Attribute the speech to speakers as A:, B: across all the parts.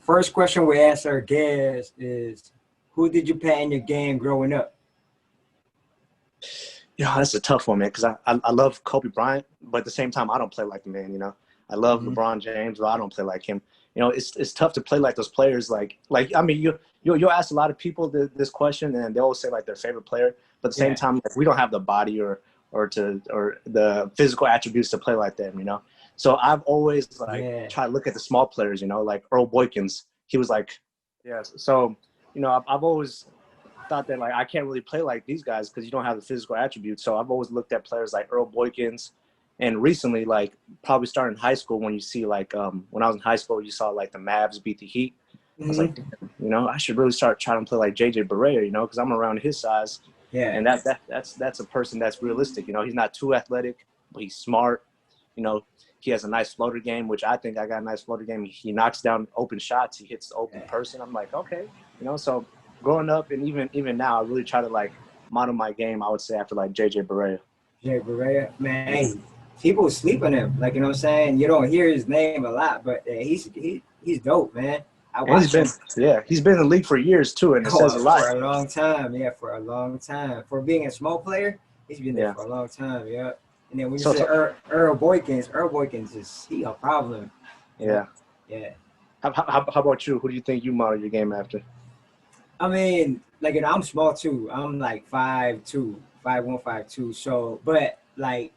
A: First question we ask our guests is, who did you play in your game growing up?
B: That's a tough one, man, because I love Kobe Bryant, but at the same time, I don't play like the man. I love LeBron James, but I don't play like him. It's tough to play like those players. I mean, you'll ask a lot of people this question, and they always say like their favorite player, but at the same time, like, we don't have the body or the physical attributes to play like them. So I've always tried to look at the small players, like Earl Boykins. He was like, So I've always thought that like I can't really play like these guys because you don't have the physical attributes. So I've always looked at players like Earl Boykins, and recently, like probably starting high school, when you see like when I was in high school, you saw like the Mavs beat the Heat. I was like, I should really start trying to play like JJ Barea, because I'm around his size.
A: Yeah,
B: and that's a person that's realistic. He's not too athletic, but he's smart. He has a nice floater game, which I think I got a nice floater game. He knocks down open shots. He hits the open person. I'm like, okay, so growing up and even now, I really try to like model my game, I would say, after like JJ Barea.
A: JJ Barea, man, people sleep on him. Like, you know what I'm saying? You don't hear his name a lot, but he's dope, man.
B: He's been in the league for years too, and it says a lot.
A: For a long time, for a long time. For being a small player, he's been there for a long time, And then when you say Earl Boykins is he a problem?
B: Yeah. How about you? Who do you think you model your game after?
A: I mean, like, I'm small too. I'm like 5'2", 5'1", 5'2". So, but like,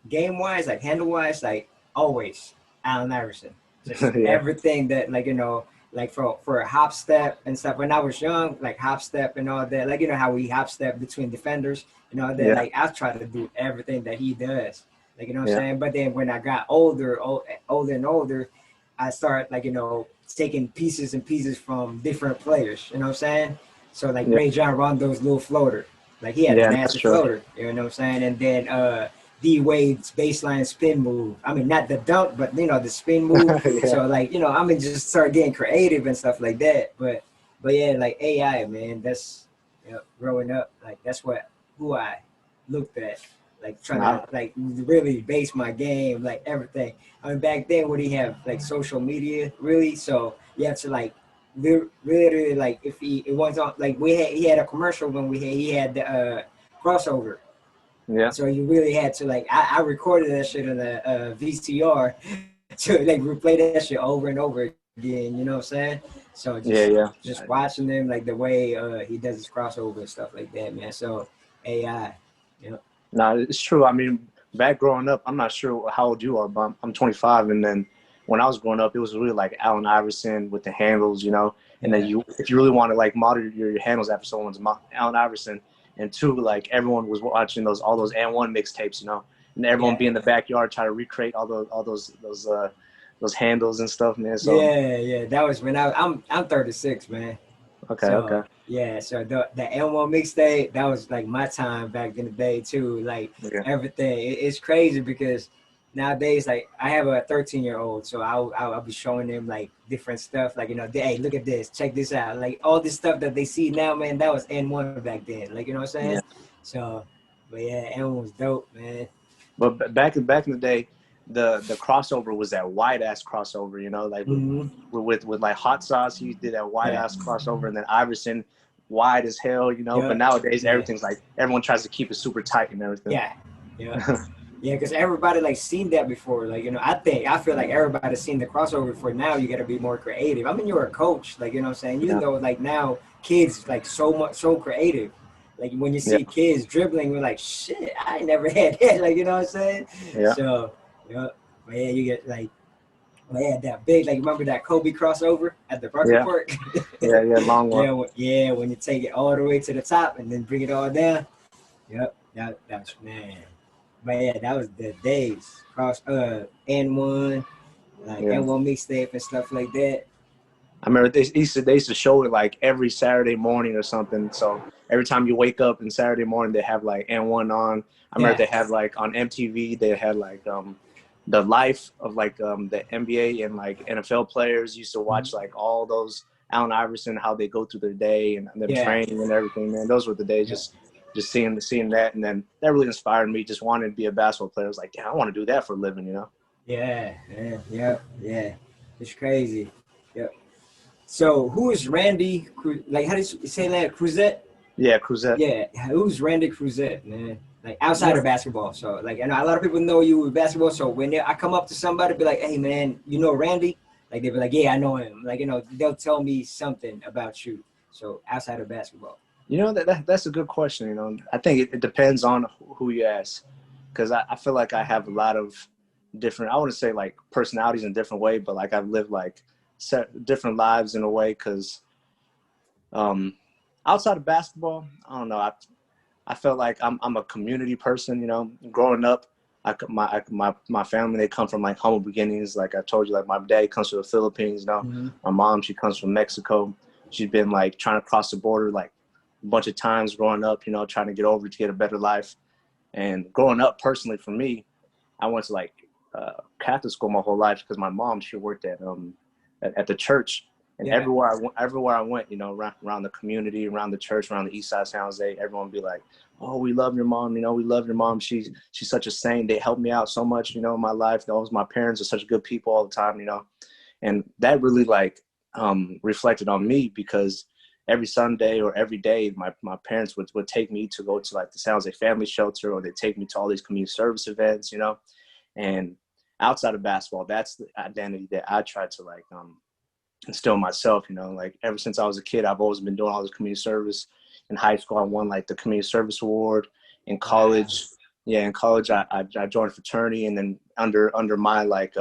A: game wise, like handle wise, like always Allen Iverson. Just everything that like for a hop step and stuff. When I was young, like hop step and all that, like how we hop step between defenders and all that. Like I try to do everything that he does. Like what I'm saying. But then when I got older and older, I started taking pieces and pieces from different players. You know what I'm saying? So like Ray John Rondo's little floater, like he had a massive floater. You know what I'm saying? And then D Wade's baseline spin move. I mean, not the dunk, but the spin move. So like I'm gonna just start getting creative and stuff like that. But yeah, like AI, man. That's growing up, like that's who I looked at. Like trying to like really base my game, like everything. I mean, back then, what do you have? Like social media, really? So you have to like literally like if it was on like he had a commercial when he had the crossover.
B: Yeah.
A: So you really had to like I recorded that shit on a VCR to like replay that shit over and over again. You know what I'm saying? So just watching him like the way he does his crossover and stuff like that, man. So AI,
B: No, it's true. I mean, back growing up, I'm not sure how old you are, but I'm 25. And then when I was growing up, it was really like Allen Iverson with the handles, And then if you really want to like model your handles after someone's Allen Iverson, and two, like everyone was watching all those and1 mixtapes, and everyone be in the backyard trying to recreate all those handles and stuff, man. So
A: that was when I'm 36, man.
B: Okay.
A: Yeah, so the M1 mixtape, that was like my time back in the day too. Like everything, it's crazy because nowadays, like I have a 13-year-old, so I'll be showing them like different stuff, like hey, look at this, check this out, like all this stuff that they see now, man. That was N1 back then, like what I'm saying. So, but yeah, N1 was dope, man.
B: But back in the day, the crossover was that wide ass crossover, like with like Hot Sauce, he did that wide ass crossover, and then Iverson wide as hell, But nowadays everything's like everyone tries to keep it super tight and everything.
A: Yeah, because everybody like seen that before. Like I feel like everybody's seen the crossover before. Now you got to be more creative. I mean, you're a coach, like what I'm saying. You know, like now kids like so creative. Like when you see kids dribbling, we're like, shit, I ain't never had that. Like what I'm saying. So. But yeah, you get like, that big, like remember that Kobe crossover at the Barker Park?
B: Long one.
A: When you take it all the way to the top and then bring it all down. That's man. But yeah, that was the days. N1, like N1 mixtape and stuff like that.
B: I remember they used to show it like every Saturday morning or something. So every time you wake up in Saturday morning, they have like N1 on. I remember they had like on MTV, they had like the life of like the NBA and like NFL players. Used to watch like all those Allen Iverson, how they go through their day and their training and everything, man. Those were the days. Just seeing that, and then that really inspired me. Just wanting to be a basketball player. I was like, damn, I want to do that for a living,
A: Yeah. It's crazy. Yep. So who is Randy? Like, how do you say that? Cruzet?
B: Yeah, Cruzet.
A: Yeah. Who's Randy Cruzet, man? Like outside
B: Yeah.
A: of basketball. So like, I know a lot of people know you with basketball. So when I come up to somebody, be like, "Hey, man, you know Randy?" Like they be like, "Yeah, I know him." Like they'll tell me something about you. So outside of basketball.
B: That's a good question. I think it depends on who you ask, because I feel like I have a lot of different, I wouldn't say like personalities in a different way, but like I've lived like different lives in a way. Because um, outside of basketball, I don't know. I felt like I'm a community person. Growing up, my family, they come from like humble beginnings. Like I told you, like my dad comes from the Philippines.
A: Mm-hmm.
B: My mom, she comes from Mexico. She's been like trying to cross the border like a bunch of times growing up. Trying to get over to get a better life. And growing up, personally for me, I went to like Catholic school my whole life because my mom, she worked at the church. And
A: Yeah.
B: everywhere I went, around the community, around the church, around the East Side San Jose, everyone would be like, "Oh, we love your mom. We love your mom. She's such a saint. They helped me out so much, in my life. Those my parents are such good people all the time, And that really like reflected on me, because every Sunday or every day, my parents would take me to go to like the San Jose Family Shelter, or they take me to all these community service events, And outside of basketball, that's the identity that I tried to like instill myself, like ever since I was a kid, I've always been doing all this community service. In high school, I won like the community service award. In college, I joined a fraternity, and then under my like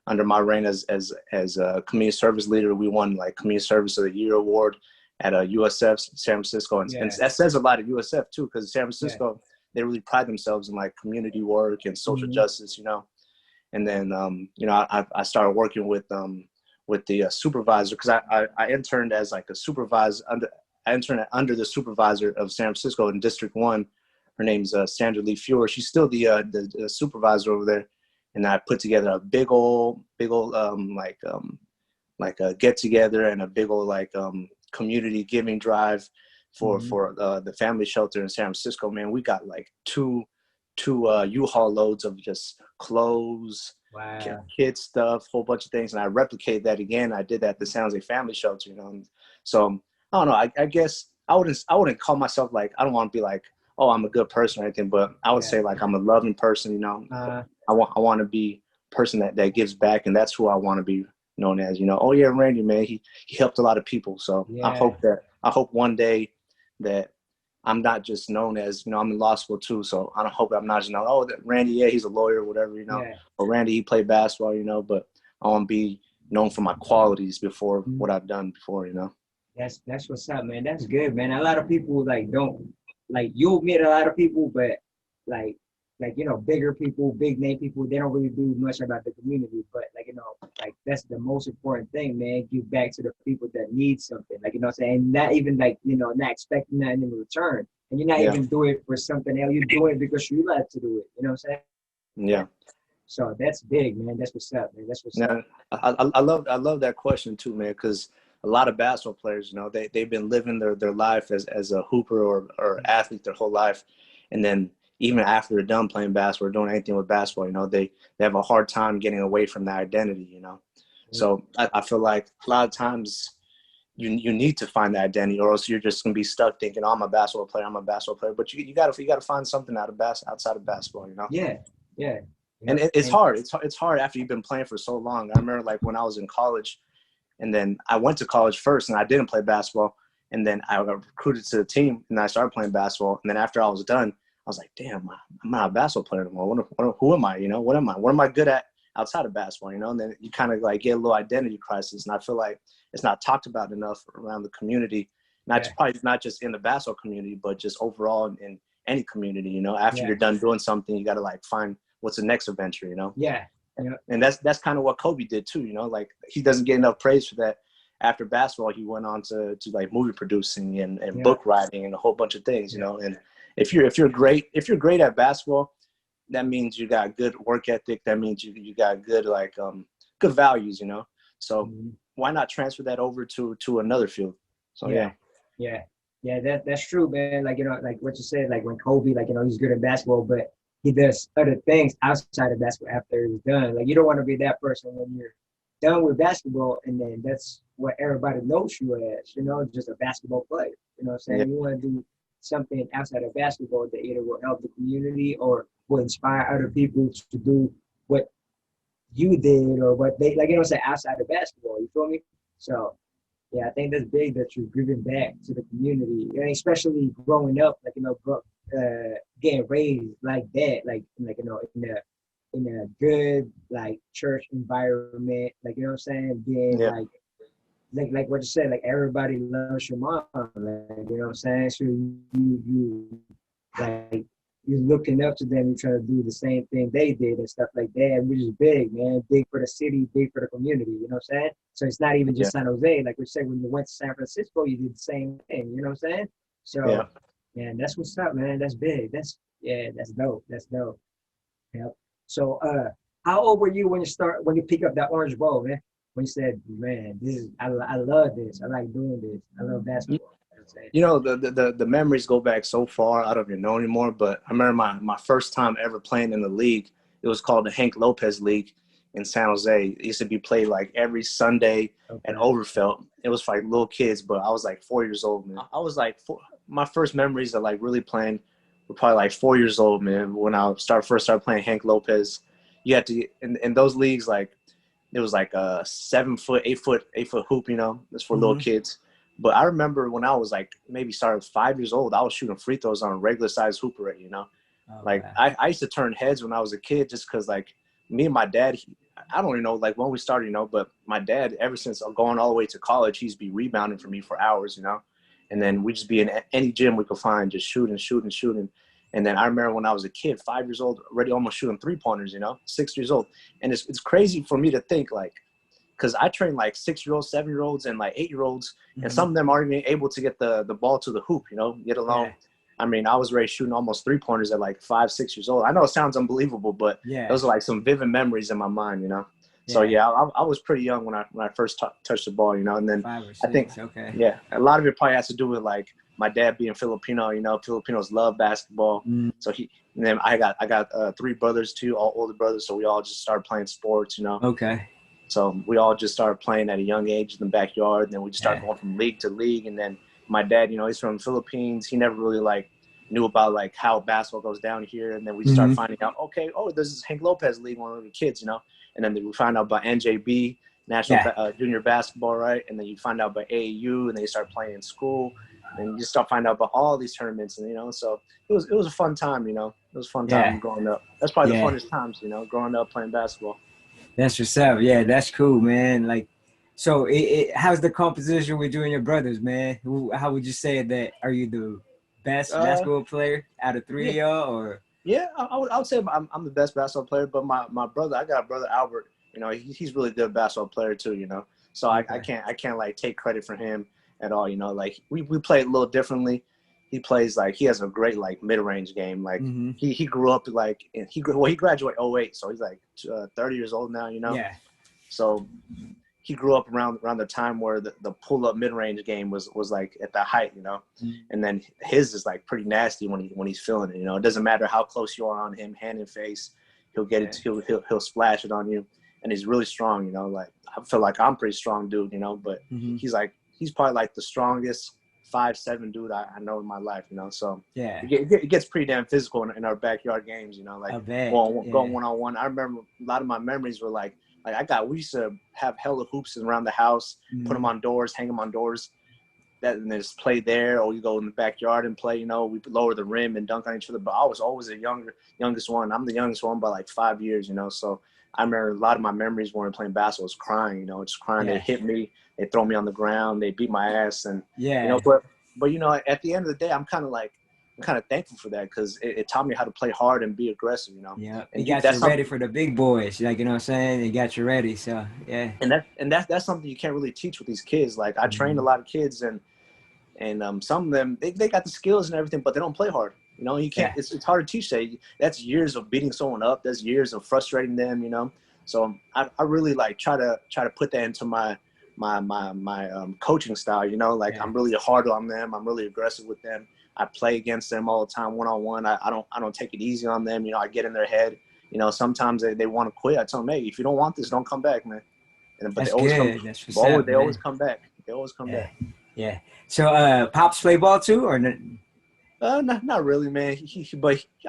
B: under my reign as a community service leader, we won like community service of the year award at USF San Francisco, and that says a lot at USF too, because San Francisco, they really pride themselves in like community work and social justice, And then I started working with the supervisor, because I interned as like a supervisor under the supervisor of San Francisco in District 1. Her name's Sandra Lee Fuhrer. She's still the supervisor over there. And I put together a big old like a get together, and a big old like community giving drive for the family shelter in San Francisco. Man, we got like two U-Haul loads of just clothes, kid stuff, whole bunch of things, and I replicated that again. I did that at the San Jose Family Shelter, So I don't know. I guess I wouldn't call myself like, I don't want to be like, oh, I'm a good person or anything, but I would say like I'm a loving person. I want to be a person that gives back, and that's who I want to be known as. Oh yeah, Randy, man, he helped a lot of people. So I hope one day that I'm not just known as, I'm in law school too. So I hope I'm not just known, oh, that Randy, yeah, he's a lawyer or whatever, or Randy, he played basketball, but I want to be known for my qualities before what I've done before,
A: That's what's up, man. That's good, man. A lot of people like don't like, you'll meet a lot of people, but like bigger people, big name people, they don't really do much about the community. But like that's the most important thing, man. Give back to the people that need something. Like what I'm saying, not even like not expecting nothing in return. And you're not even doing it for something else. You're doing it because you like to do it. You know what I'm saying?
B: Yeah.
A: So that's big, man. That's what's up, man. That's what's up.
B: I love that question too, man, because a lot of basketball players, they've been living their life as a hooper or athlete their whole life. And then even after they're done playing basketball or doing anything with basketball, they have a hard time getting away from that identity, So I feel like a lot of times you need to find that identity, or else you're just going to be stuck thinking, oh, I'm a basketball player. But you got to find something outside of basketball,
A: Yeah.
B: And it's hard. It's hard after you've been playing for so long. I remember like when I was in college, and then I went to college first, and I didn't play basketball. And then I got recruited to the team, and I started playing basketball. And then after I was done, I was like, damn, I'm not a basketball player anymore. Who am I? What am I? What am I good at outside of basketball? And then you kind of like get a little identity crisis. And I feel like it's not talked about enough around the community, probably not just in the basketball community, but just overall in any community. After you're done doing something, you got to like find what's the next adventure.
A: Yeah.
B: And that's kind of what Kobe did too. Like he doesn't get enough praise for that. After basketball, he went on to like movie producing and book writing and a whole bunch of things. And if you're great at basketball, that means you got good work ethic. That means you got good like good values. So why not transfer that over to another field? So
A: that's true, man. Like like what you said, like when Kobe, like he's good at basketball, but he does other things outside of basketball after he's done. Like you don't want to be that person when you're done with basketball, and then that's what everybody knows you as, just a basketball player. You know what I'm
B: Yeah.
A: saying? You want to do something outside of basketball that either will help the community or will inspire other people to do what you did or what they like, say outside of basketball. You feel me? So yeah, I think that's big that you're giving back to the community, and especially growing up, getting raised like that, in a good like church environment, like what I'm saying, being
B: Yeah.
A: like what you said, like everybody loves your mom, like what I'm saying. So you like you're looking up to them, you're trying to do the same thing they did and stuff like that, which is big, man. Big for the city, big for the community, you know what I'm saying? So it's not even
B: Yeah.
A: just San Jose. Like we said, when you went to San Francisco, you did the same thing, you know what I'm saying?
B: Yeah.
A: So man, that's what's up, man. That's big. That's dope. That's dope. Yep. So how old were you when you pick up that orange ball, man? When you said, man, I love this. I like doing this. I love basketball.
B: The memories go back so far. I don't even know anymore. But I remember my first time ever playing in the league. It was called the Hank Lopez League in San Jose. It used to be played like every Sunday at Overfelt. It was for like little kids, but I was like 4 years old, man. I was like my first memories of like really playing were probably like 4 years old, man. When I first started playing Hank Lopez, you had to in those leagues, like it was like a 7 foot, 8 foot hoop, it's for little kids. But I remember when I was like maybe started 5 years old, I was shooting free throws on a regular size hoop already, I used to turn heads when I was a kid just because like me and my dad, I don't even know like when we started, but my dad, ever since going all the way to college, he's be rebounding for me for hours, and then we just be in any gym we could find, just shooting. And then I remember when I was a kid, 5 years old, already almost shooting 3-pointers, 6 years old. And it's crazy for me to think like, because I train like 6-year-olds, 7-year-olds, and like 8-year-olds, and some of them aren't even able to get the ball to the hoop, get alone. Yeah. I mean, I was already shooting almost 3-pointers at like 5, 6 years old. I know it sounds unbelievable, but those are like some vivid memories in my mind, So I was pretty young when I first touched the ball, and then
A: 5 or 6,
B: I think, a lot of it probably has to do with like my dad being Filipino. Filipinos love basketball, so and then I got 3 brothers too, all older brothers, so we all just started playing sports,
A: Okay.
B: So we all just started playing at a young age in the backyard, and then we just started going from league to league. And then my dad, he's from the Philippines. He never really like knew about like how basketball goes down here. And then we start finding out, okay, there's this Hank Lopez league, one of the kids, And then we find out about NJB, National Junior Basketball, right? And then you find out about AAU, and then you start playing in school. And you just start finding out about all these tournaments, and so it was a fun time, It was a fun time growing up. That's probably the funnest times, growing up playing basketball.
A: That's what's up. Yeah, that's cool, man. Like, so how's the composition with you and your brothers, man? How would you say that? Are you the best basketball player out of 3 of y'all, or?
B: Yeah, I would say I'm the best basketball player, but my brother, I got a brother Albert. He's really good basketball player too. So I can't like take credit for him at all. Like we play a little differently. He plays like he has a great like mid range game. Like he grew up like he graduated 08, so he's like 30 years old now.
A: Yeah.
B: So he grew up around the time where the pull up mid range game was like at the height, and then his is like pretty nasty when he's feeling it. It doesn't matter how close you are on him, hand and face, he'll get it. He'll splash it on you, and he's really strong. Like I feel like I'm a pretty strong dude, but he's probably like the strongest 5'7" dude I know in my life. So it gets pretty damn physical in our backyard games. Like going one-on-one. I remember a lot of my memories were like we used to have hella hoops around the house, put them on doors, hang them on doors, and then just play there, or you go in the backyard and play, we lower the rim and dunk on each other. But I was always the youngest one. I'm the youngest one by like 5 years, So I remember a lot of my memories when playing basketball was crying, just crying. They hit me, they throw me on the ground, they beat my ass, and but at the end of the day, I'm kind of thankful for that because it taught me how to play hard and be aggressive,
A: Yeah, it got you ready for the big boys, like, you know what I'm saying? It got you ready, so yeah.
B: And that's something you can't really teach with these kids. Like I trained a lot of kids, and some of them they got the skills and everything, but they don't play hard. You can't. Yeah. It's hard to teach that. That's years of beating someone up. That's years of frustrating them. So I really like try to put that into my coaching style. I'm really hard on them. I'm really aggressive with them. I play against them all the time, one-on-one. I don't take it easy on them. I get in their head. Sometimes they want to quit. I tell them, hey, if you don't want this, don't come back, man. But
A: That's good. That's what's up,
B: they always
A: man.
B: come back. They always come
A: Yeah,
B: back.
A: yeah. So, Pops play ball too, or not?
B: Not really, man.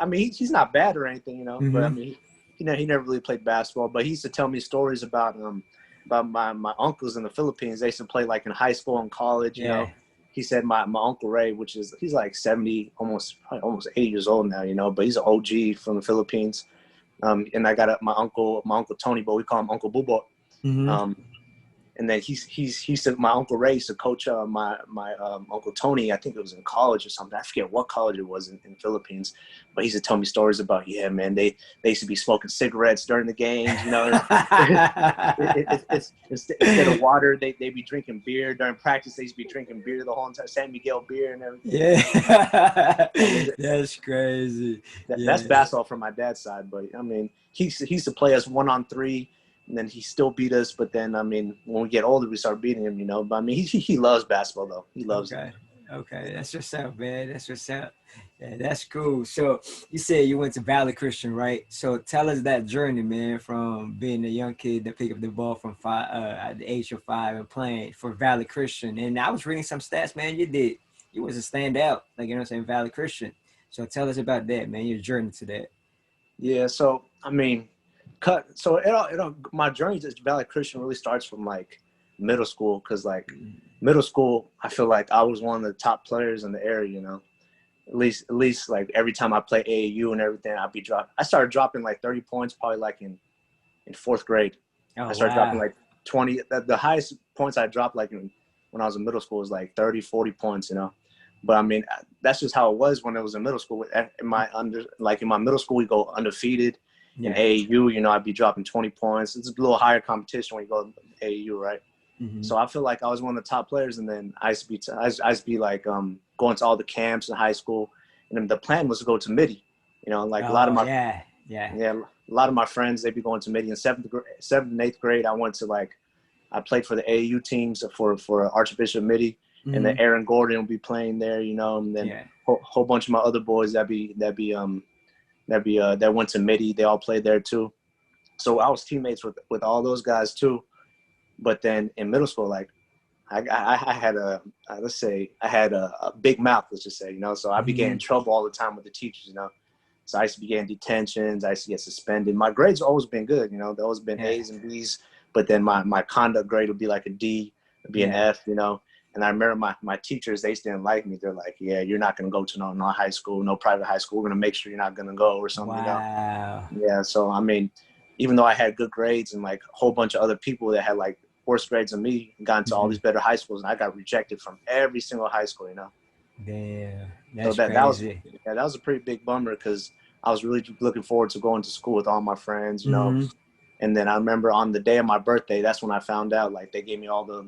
B: I mean, he's not bad or anything, you know. But I
A: Mm-hmm.
B: mean, he never really played basketball. But he used to tell me stories about my uncles in the Philippines. They used to play like in high school and college, you know.
A: Yeah.
B: He said my Uncle Ray, he's like 70, probably almost 80 years old now, you know. But he's an OG from the Philippines. And I got my uncle Tony, but we call him Uncle Bubo.
A: Mm-hmm.
B: Um, and then he said my Uncle Ray used to coach my Uncle Tony. I think it was in college or something. I forget what college it was in Philippines, but he used to tell me stories about, yeah, man, they used to be smoking cigarettes during the games, you know. Instead of water, they be drinking beer during practice. They used to be drinking beer the whole entire San Miguel beer and everything.
A: Yeah.
B: I mean,
A: That's crazy.
B: that's
A: Yeah.
B: basketball from my dad's side, but I mean, he used to play us 1-on-3. And then he still beat us, but then I mean, when we get older, we start beating him, you know. But I mean, he loves basketball though. He loves it.
A: Okay. Okay. That's what's up, man. That's what's up. Yeah, that's cool. So you said you went to Valley Christian, right? So tell us that journey, man, from being a young kid that picked up the ball from at the age of 5 and playing for Valley Christian. And I was reading some stats, man. You was a standout, like, you know what I'm saying, Valley Christian. So tell us about that, man, your journey to that.
B: Yeah. So I mean, my journey to Valley Christian really starts from like middle school, because like middle school, I feel like I was one of the top players in the area, you know. At least like every time I play AAU and everything, I started dropping like 30 points probably like in fourth grade. I
A: Oh,
B: started dropping
A: wow.
B: like 20. The highest points I dropped like when I was in middle school was like 30, 40 points, you know. But I mean, that's just how it was when it was in middle school. In my middle school, we go undefeated. In
A: Yeah.
B: AAU, you know, I'd be dropping 20 points. It's a little higher competition when you go to AAU, right?
A: Mm-hmm.
B: So I feel like I was one of the top players, and then I used to be like going to all the camps in high school, and then the plan was to go to Midi, you know, like
A: Oh, yeah. Yeah.
B: a lot of my friends, they'd be going to Midi in seventh and eighth grade. I played for the AAU teams for Archbishop Midi, and then
A: Mm-hmm.
B: Aaron Gordon will be playing there, you know, and then
A: Yeah.
B: whole bunch of my other boys that went to Midi, they all played there too. So I was teammates with all those guys too. But then in middle school, like I had let's say I had a big mouth, let's just say, you know, so I be getting
A: Mm-hmm.
B: in trouble all the time with the teachers, you know. So I used to be getting detentions. I used to get suspended. My grades always been good, you know. There always been
A: Yeah.
B: A's and B's, but then my conduct grade would be like a D, it'd be an
A: Yeah.
B: F, you know. And I remember my teachers, they didn't like me. They're like, yeah, you're not going to go to no high school, no private high school. We're going to make sure you're not going to go or something, you know.
A: Wow.
B: Yeah, so I mean, even though I had good grades and like a whole bunch of other people that had like worse grades than me got into all
A: Mm-hmm.
B: these better high schools, and I got rejected from every single high school, you know.
A: Damn.
B: So
A: That's
B: that
A: crazy.
B: was a pretty big bummer, because I was really looking forward to going to school with all my friends, you know.
A: Mm-hmm.
B: And then I remember on the day of my birthday, that's when I found out, like they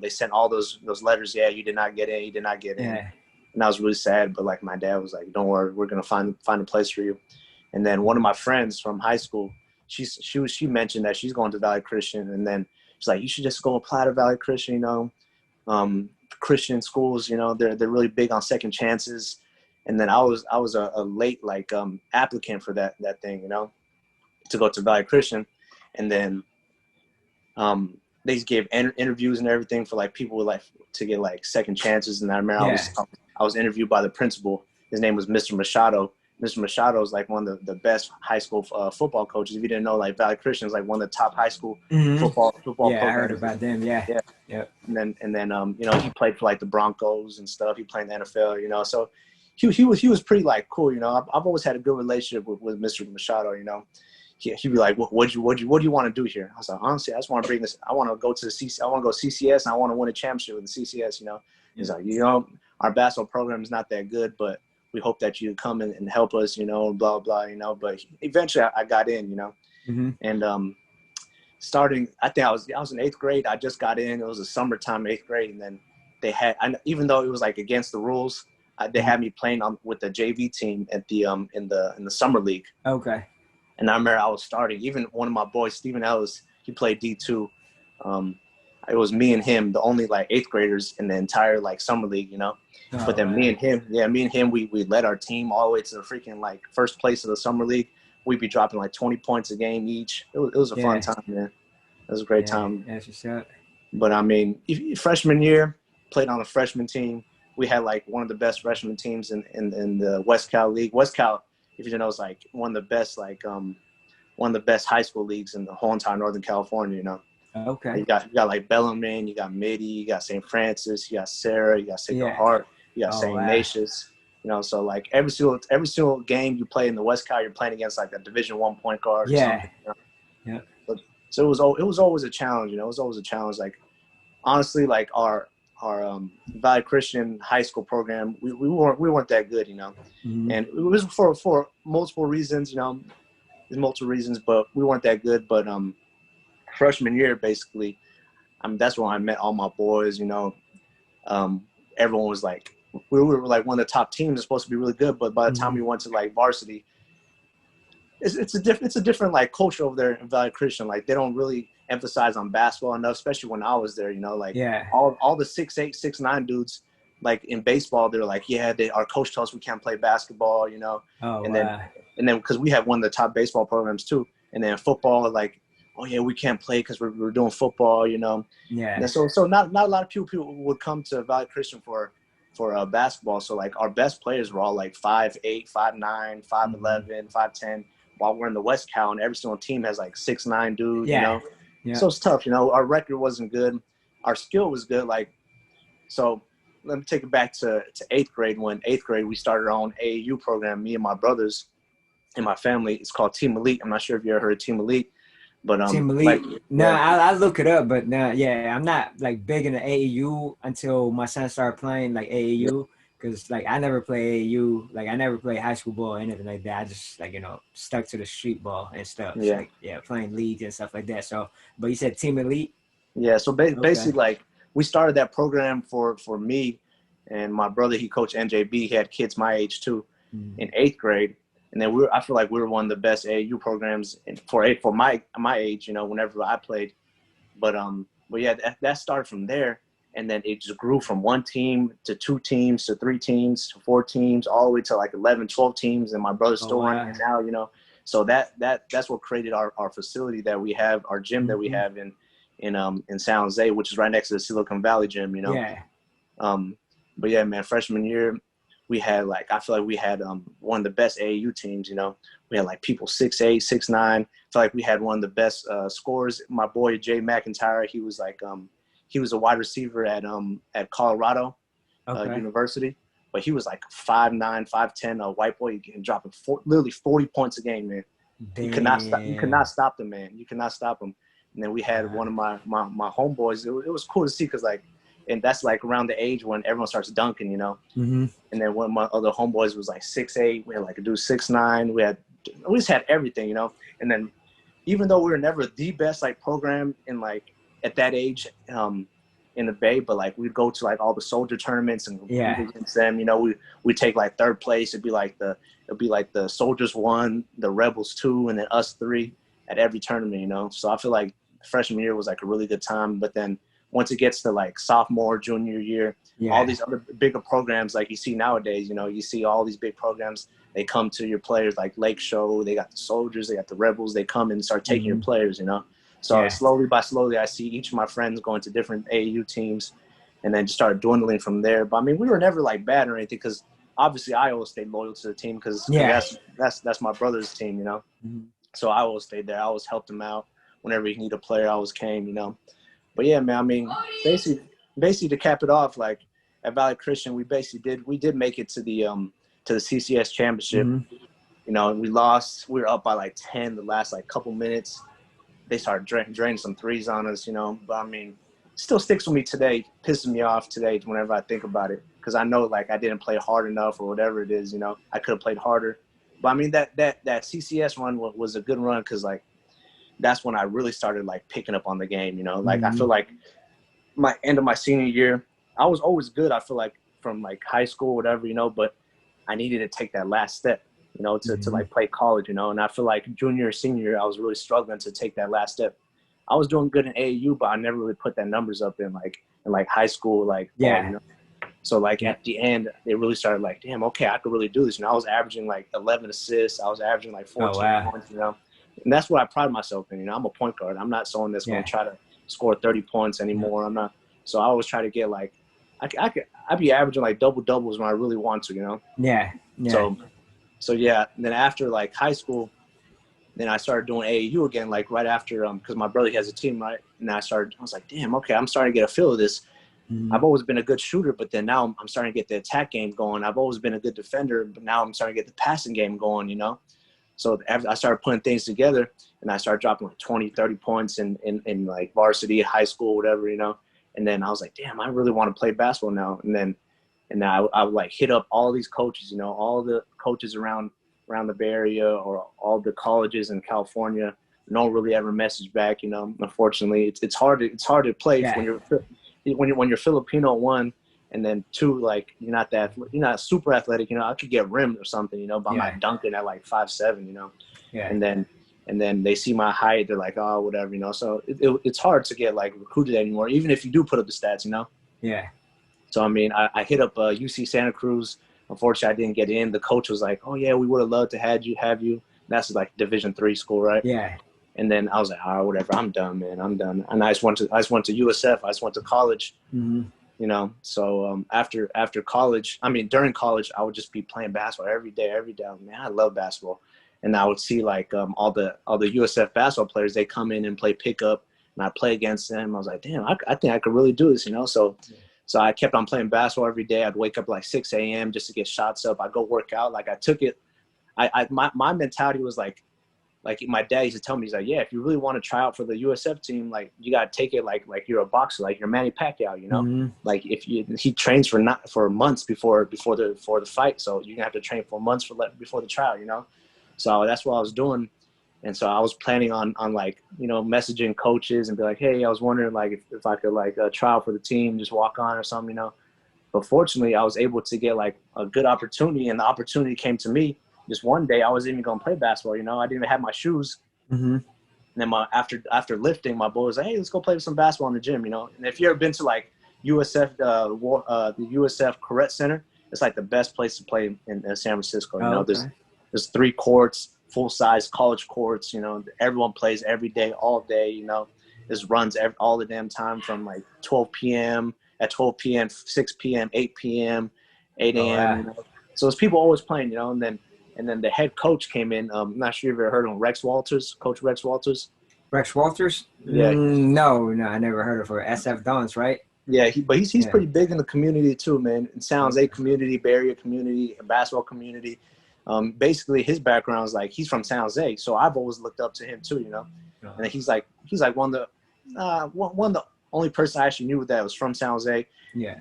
B: sent all those letters. Yeah, you did not get in. You did not get in.
A: Yeah.
B: And I was really sad. But like my dad was like, "Don't worry, we're gonna find a place for you." And then one of my friends from high school, she mentioned that she's going to Valley Christian, and then she's like, "You should just go apply to Valley Christian. You know, Christian schools, you know, they're really big on second chances." And then I was a late like applicant for that thing, you know, to go to Valley Christian. And then they gave interviews and everything for like people with like to get like second chances. And I remember
A: Yeah.
B: I was interviewed by the principal. His name was Mr. Machado. Mr. Machado is like one of the best high school football coaches. If you didn't know, like Valley Christian is like one of the top high school
A: Mm-hmm.
B: football
A: Yeah, I heard
B: programs.
A: about them. Yeah.
B: Yeah.
A: Yep.
B: And then you know, he played for like the Broncos and stuff. He played in the NFL, you know. So he was pretty like cool, you know. I've always had a good relationship with Mr. Machado, you know. He'd be like, what do you want to do here? I was like, honestly, I just want to bring this. I want to go to I want to go CCS, and I want to win a championship with the CCS, you know. He's like, you know, our basketball program is not that good, but we hope that you come in and help us, you know, blah, blah, you know. But eventually I got in, you know.
A: Mm-hmm.
B: And starting, I think I was in eighth grade. I just got in. It was a summertime, eighth grade. And then even though it was like against the rules, they had me playing with the JV team at the in the summer league.
A: Okay.
B: And I remember I was starting. Even one of my boys, Stephen Ellis, he played D2. It was me and him, the only like eighth graders in the entire like summer league, you know. But
A: Oh,
B: then
A: wow.
B: me and him, we led our team all the way to the freaking like first place of the summer league. We'd be dropping like 20 points a game each. It was a fun time, man. It was a great
A: Yeah,
B: time.
A: that's what's up.
B: But I mean, freshman year, played on a freshman team. We had like one of the best freshman teams in the West Cal League. West Cal, if you know, is like one of the best one of the best high school leagues in the whole entire Northern California. You know,
A: Okay.
B: you got like Bellarmine, you got Mitty, you got St. Francis, you got Sarah, you got Sacred
A: Yeah.
B: Heart, you got
A: Oh,
B: St.
A: wow.
B: Ignatius. You know, so like every single game you play in the West Cal, you're playing against like a Division I point guard or
A: Yeah.
B: something. You know?
A: Yeah.
B: So it was always a challenge. You know, it was always a challenge. Like honestly, like our Valley Christian high school program, we weren't that good. You know, and it was for multiple reasons. You know, there's multiple reasons, but we weren't that good. But freshman year, basically, I mean, that's when I met all my boys. You know, everyone was like, we were like one of the top teams. It's supposed to be really good, but by the time we went to like varsity, it's a different like culture over there in Valley Christian. Like they don't really emphasize on basketball enough, especially when I was there. You know, like all the 6'8", 6'9" dudes, like in baseball, they're like, yeah, our coach tells us we can't play basketball. You know, and then because we have one of the top baseball programs too, and then football, like, oh yeah, we can't play because we're doing football. You know, and so not a lot of people would come to Valley Christian for basketball. So like our best players were all like 5'8", 5'9", 5'11", 5'10", while we're in the West Cal and every single team has like 6'9" dude, you know? So it's tough, you know, our record wasn't good. Our skill was good. Like, so let me take it back to 8th grade. When 8th grade, we started our own AAU program, me and my brothers and my family. It's called Team Elite. I'm not sure if you ever heard of Team Elite. But
A: Team Elite. I look it up, but I'm not like big in the AAU until my son started playing like AAU, because like I never play AAU, like I never play high school ball or anything like that. I just like, you know, stuck to the street ball and stuff. So, like playing leagues and stuff like that. So, but you said Team Elite.
B: Yeah, so basically, like we started that program for me and my brother. He coached NJB. He had kids my age too, in 8th grade. And then I feel like we were one of the best AAU programs for my age, you know, whenever I played. But yeah, that started from there, and then it just grew from one team to 2 teams to 3 teams to 4 teams, all the way to like 11, 12 teams. And my brother's still running it now, you know. So that's what created our facility that we have, our gym that we have in San Jose, which is right next to the Silicon Valley gym, you know. But yeah, man, freshman year, we had like, I feel like we had one of the best AAU teams, you know. We had like people 6'8", 6'9". I feel like we had one of the best scorers. My boy Jay McIntyre, he was like he was a wide receiver at Colorado University, but he was like 5'9", 5'10", a white boy, and dropping literally 40 points a game, man.
A: Damn.
B: You could not stop the man. You cannot stop him. And then we had one of my homeboys. It was cool to see, because like, and that's like around the age when everyone starts dunking, you know. And then one of my other homeboys was like 6'8". We had like a dude 6'9". We just had everything, you know. And then even though we were never the best like program in like at that age in the Bay, but like we'd go to like all the soldier tournaments and compete against them, you know. We take like 3rd place. It'd be like the soldiers 1, the rebels 2, and then us 3 at every tournament, you know. So I feel like freshman year was like a really good time. But then once it gets to like sophomore, junior year, all these other bigger programs like you see nowadays, you know, you see all these big programs, they come to your players like Lake Show, they got the soldiers, they got the rebels, they come and start taking your players, you know. So slowly by slowly, I see each of my friends going to different AAU teams, and then just started dwindling from there. But I mean, we were never like bad or anything, because obviously I always stayed loyal to the team, because that's my brother's team, you know. So I always stayed there. I always helped him out whenever he needed a player. I always came, you know. But yeah, man, I mean, basically to cap it off, like at Valley Christian, we did make it to the CCS championship. You know, and we lost. We were up by like 10 the last like couple minutes. They started draining some threes on us, you know. But I mean, still sticks with me today, pisses me off today whenever I think about it, because I know like I didn't play hard enough or whatever it is, you know. I could have played harder. But I mean, that CCS run was a good run, because like that's when I really started like picking up on the game, you know. Like I feel like my end of my senior year, I was always good, I feel like, from like high school, whatever, you know, but I needed to take that last step, you know, to like play college, you know. And I feel like junior or senior year, I was really struggling to take that last step. I was doing good in AAU, but I never really put that numbers up in high school, like ball, you know. So like at the end, they really started like, damn, okay, I could really do this. You know, I was averaging like 11 assists. I was averaging like 14 points, you know. And that's what I pride myself in. You know, I'm a point guard. I'm not someone that's going to try to score 30 points anymore. I'm not. So I always try to get like, I'd be averaging like double doubles when I really want to, you know?
A: Yeah.
B: So yeah. And then after like high school, then I started doing AAU again, like right after, because my brother has a team, right? And I was like, damn, okay, I'm starting to get a feel of this. I've always been a good shooter, but then now I'm starting to get the attack game going. I've always been a good defender, but now I'm starting to get the passing game going, you know? So I started putting things together, and I started dropping like 20, 30 points in like varsity, high school, whatever, you know? And then I was like, damn, I really want to play basketball now. And I would like hit up all these coaches, you know, all the coaches around the Bay Area or all the colleges in California. No one really ever messaged back, you know. Unfortunately, it's hard to play when you're Filipino, one, and then two, like you're not super athletic, you know. I could get rimmed or something, you know, but I'm not dunking at like 5'7", you know. And then they see my height, they're like, oh, whatever, you know. So it's hard to get like recruited anymore, even if you do put up the stats, you know. So I mean, I hit up UC Santa Cruz. Unfortunately, I didn't get in. The coach was like, "Oh yeah, we would have loved to have you." That's like Division III school, right?
A: Yeah.
B: And then I was like, "All right, whatever. I'm done, man. I'm done." And I just went to USF. I just went to college. You know. So after college, I mean during college, I would just be playing basketball every day. Man, I love basketball. And I would see like all the USF basketball players. They come in and play pickup, and I play against them. I was like, "Damn, I think I could really do this," you know. So I kept on playing basketball every day. I'd wake up like 6 a.m. just to get shots up. I'd go work out. Like I took it. My mentality was like my dad used to tell me, he's like, yeah, if you really want to try out for the USF team, like you got to take it like you're a boxer, like you're Manny Pacquiao, you know. Like he trains for months before the fight, so you're gonna have to train for months before the trial, you know. So that's what I was doing. And so I was planning on like, you know, messaging coaches and be like, hey, I was wondering like if I could like try out for the team, just walk on or something, you know. But fortunately, I was able to get like a good opportunity, and the opportunity came to me just one day. I wasn't even going to play basketball, you know. I didn't even have my shoes. And then after lifting, my boy was like, hey, let's go play some basketball in the gym, you know. And if you ever been to like USF, the USF Cruzet Center, it's like the best place to play in San Francisco, you know. There's 3 courts, full-size college courts, you know. Everyone plays every day, all day, you know. This runs all the damn time from like 12 p.m., 6 p.m., 8 p.m., 8 a.m. You know? So there's people always playing, you know. And then the head coach came in. I'm not sure if you've ever heard of him, Coach Rex Walters.
A: Rex Walters?
B: Yeah.
A: No, I never heard of her. SF Dons, right?
B: Yeah, he's pretty big in the community too, man. In San Jose community, Bay Area community, basketball community. Basically his background is like he's from San Jose, so I've always looked up to him too, you know. And he's like one of the only person I actually knew that was from San Jose. Yeah.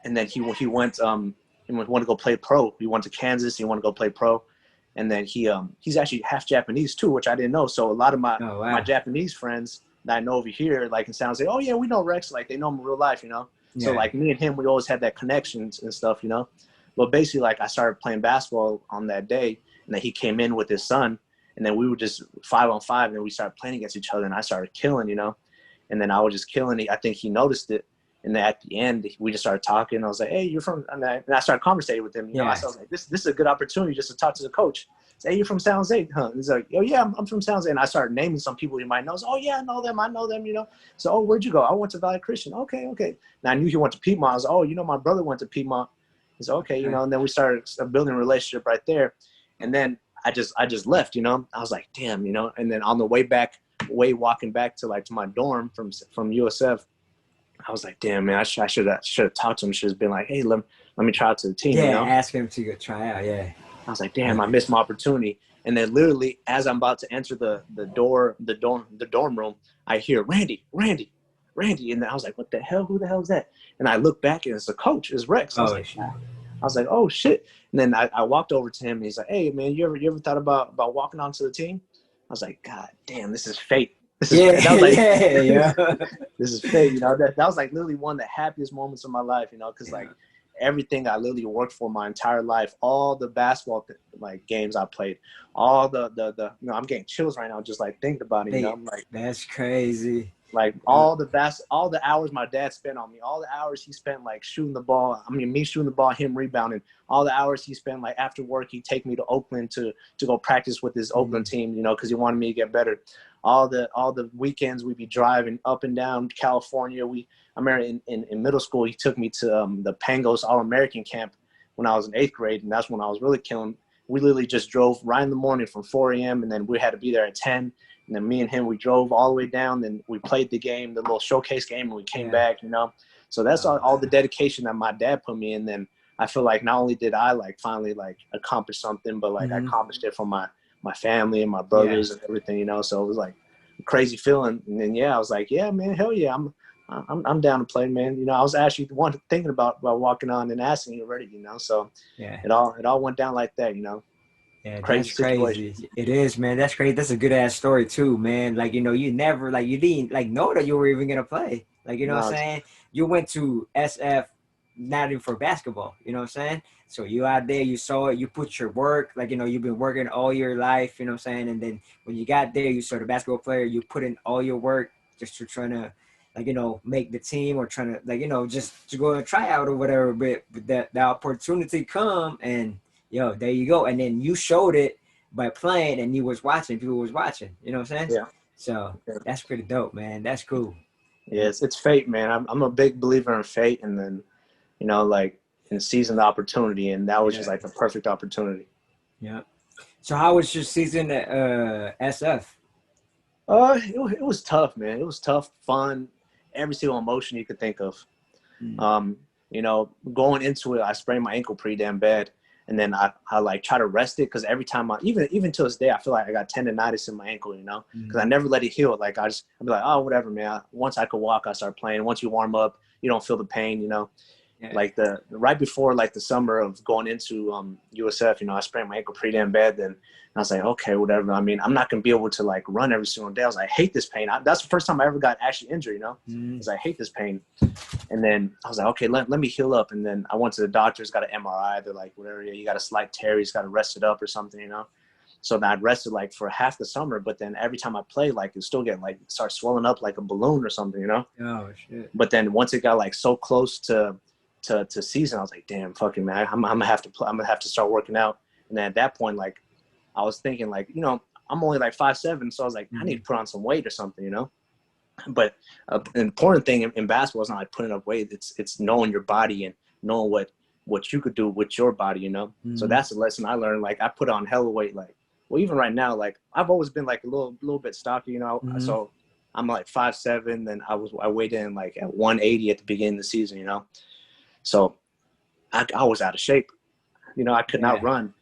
B: And then he went he wanted to go play pro. He went to Kansas. He wanted to go play pro. And then he's actually half Japanese too, which I didn't know. So a lot of my Japanese friends that I know over here, like in San Jose, oh yeah, we know Rex. Like they know him in real life, you know. Yeah. So like me and him, we always had that connections and stuff, you know. But basically, like I started playing basketball on that day, and then he came in with his son, and then we were just 5-on-5, and then we started playing against each other, and I started killing, you know. And then I was just killing. I think he noticed it, and then at the end, we just started talking. I was like, "Hey, you're from?" And I started conversating with him. You know, so I was like, "This is a good opportunity just to talk to the coach." Say, "Hey, you're from San Jose, huh?" And he's like, "Oh yeah, I'm from San Jose." And I started naming some people you might know. So, "Oh yeah, I know them, you know." So, "Oh, where'd you go?" "I went to Valley Christian." "Okay." And I knew he went to Piedmont. I was like, "Oh, you know, my brother went to Piedmont." He's like, "Okay," you know. And then we started building a relationship right there. And then I just left, you know. I was like, "Damn," you know. And then on the walking back to my dorm from USF, I was like, "Damn, man, I should have talked to him. Should have been like, hey, let me try out to the team."
A: Yeah,
B: you know?
A: Ask him to go try out. Yeah.
B: I was like, "Damn, I missed my opportunity." And then literally, as I'm about to enter the dorm room, I hear Randy, and then I was like, "What the hell? Who the hell is that?" And I look back, and it's the coach, it's Rex. I was like, "Oh shit!" And then I walked over to him, and he's like, "Hey, man, you ever thought about walking onto the team?" I was like, "God damn, this is fate." This is fate, you know. That was like literally one of the happiest moments of my life, you know, because like everything I literally worked for my entire life, all the basketball like games I played, all the you know, I'm getting chills right now just like thinking about it. You know, I'm like,
A: that's crazy.
B: Like all the hours my dad spent on me, all the hours he spent like shooting the ball. I mean, me shooting the ball, him rebounding. All the hours he spent like after work, he'd take me to Oakland to go practice with his Oakland team, you know, because he wanted me to get better. All the weekends we'd be driving up and down California. I remember in middle school, he took me to the Pangos All-American camp when I was in 8th grade, and that's when I was really killing. We literally just drove right in the morning from 4 a.m. and then we had to be there at 10. And then me and him, we drove all the way down. Then we played the game, the little showcase game, and we came back, you know. So that's all the dedication that my dad put me in. Then I feel like not only did I like finally like accomplish something, but like I accomplished it for my family and my brothers and everything, you know. So it was like a crazy feeling. And then I was like, yeah, man, hell yeah, I'm down to play, man. You know, I was actually thinking about walking on and asking you already, you know. So it all went down like that, you know.
A: Yeah, that's crazy. It is, man. That's crazy. That's a good ass story too, man. Like, you know, you never like you didn't like know that you were even gonna play. Like, you know what I'm saying? You went to SF not even for basketball, you know what I'm saying? So you out there, you saw it, you put your work, like, you know, you've been working all your life, you know what I'm saying? And then when you got there, you saw the basketball player, you put in all your work just to trying to, like, you know, make the team or trying to, like, you know, just to go and try out or whatever. But the opportunity come and, yo, there you go. And then you showed it by playing and you was watching, people was watching, you know what I'm saying?
B: Yeah.
A: So that's pretty dope, man. That's cool.
B: Yes, it's fate, man. I'm a big believer in fate, and then, you know, like in seizing the opportunity, and that was just like the perfect opportunity.
A: Yeah. So how was your season at SF?
B: It was tough, man. It was tough, fun, every single emotion you could think of. You know, going into it, I sprained my ankle pretty damn bad. And then I like try to rest it because every time even to this day, I feel like I got tendonitis in my ankle, you know, because I never let it heal. Like I'd be like, oh, whatever, man. Once I could walk, I start playing. Once you warm up, you don't feel the pain, you know. Yeah. Like right before like the summer of going into USF, you know, I sprained my ankle pretty damn bad. Then I was like, okay, whatever. I mean, I'm not gonna be able to like run every single day. I was like, I hate this pain. That's the first time I ever got actually injured, you know. Because I hate this pain. And then I was like, okay, let me heal up. And then I went to the doctors, got an MRI. They're like, whatever, you got a slight tear, you just got to rest it up or something, you know? So then I'd rested like for half the summer, but then every time I play, like it still get like, start swelling up like a balloon or something, you know?
A: Oh, shit.
B: But then once it got like so close to season, I was like, damn, fucking man, I'm gonna have to play. I'm gonna have to start working out. And then at that point, like I was thinking like, you know, I'm only like 5'7", so I was like, I need to put on some weight or something, you know? But an important thing in basketball is not like putting up weight. It's knowing your body and knowing what you could do with your body, you know? So that's a lesson I learned. Like I put on hella weight, like, well, even right now, like I've always been like a little bit stocky, you know? So I'm like 5'7", then I weighed in like at 180 at the beginning of the season, you know? So I was out of shape, you know, I could not run,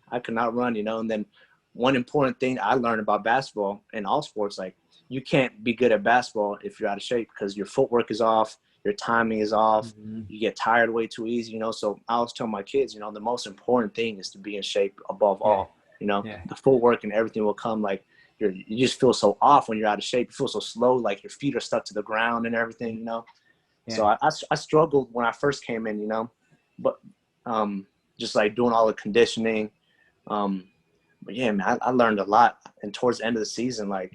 B: you know? And then one important thing I learned about basketball and all sports, like, you can't be good at basketball if you're out of shape because your footwork is off, your timing is off, you get tired way too easy, you know? So I always tell my kids, you know, the most important thing is to be in shape above all, you know? The footwork and everything will come. Like you just feel so off when you're out of shape. You feel so slow, like your feet are stuck to the ground and everything, you know? So I struggled when I first came in, you know, but just like doing all the conditioning. But yeah, man, I learned a lot. And towards the end of the season, like,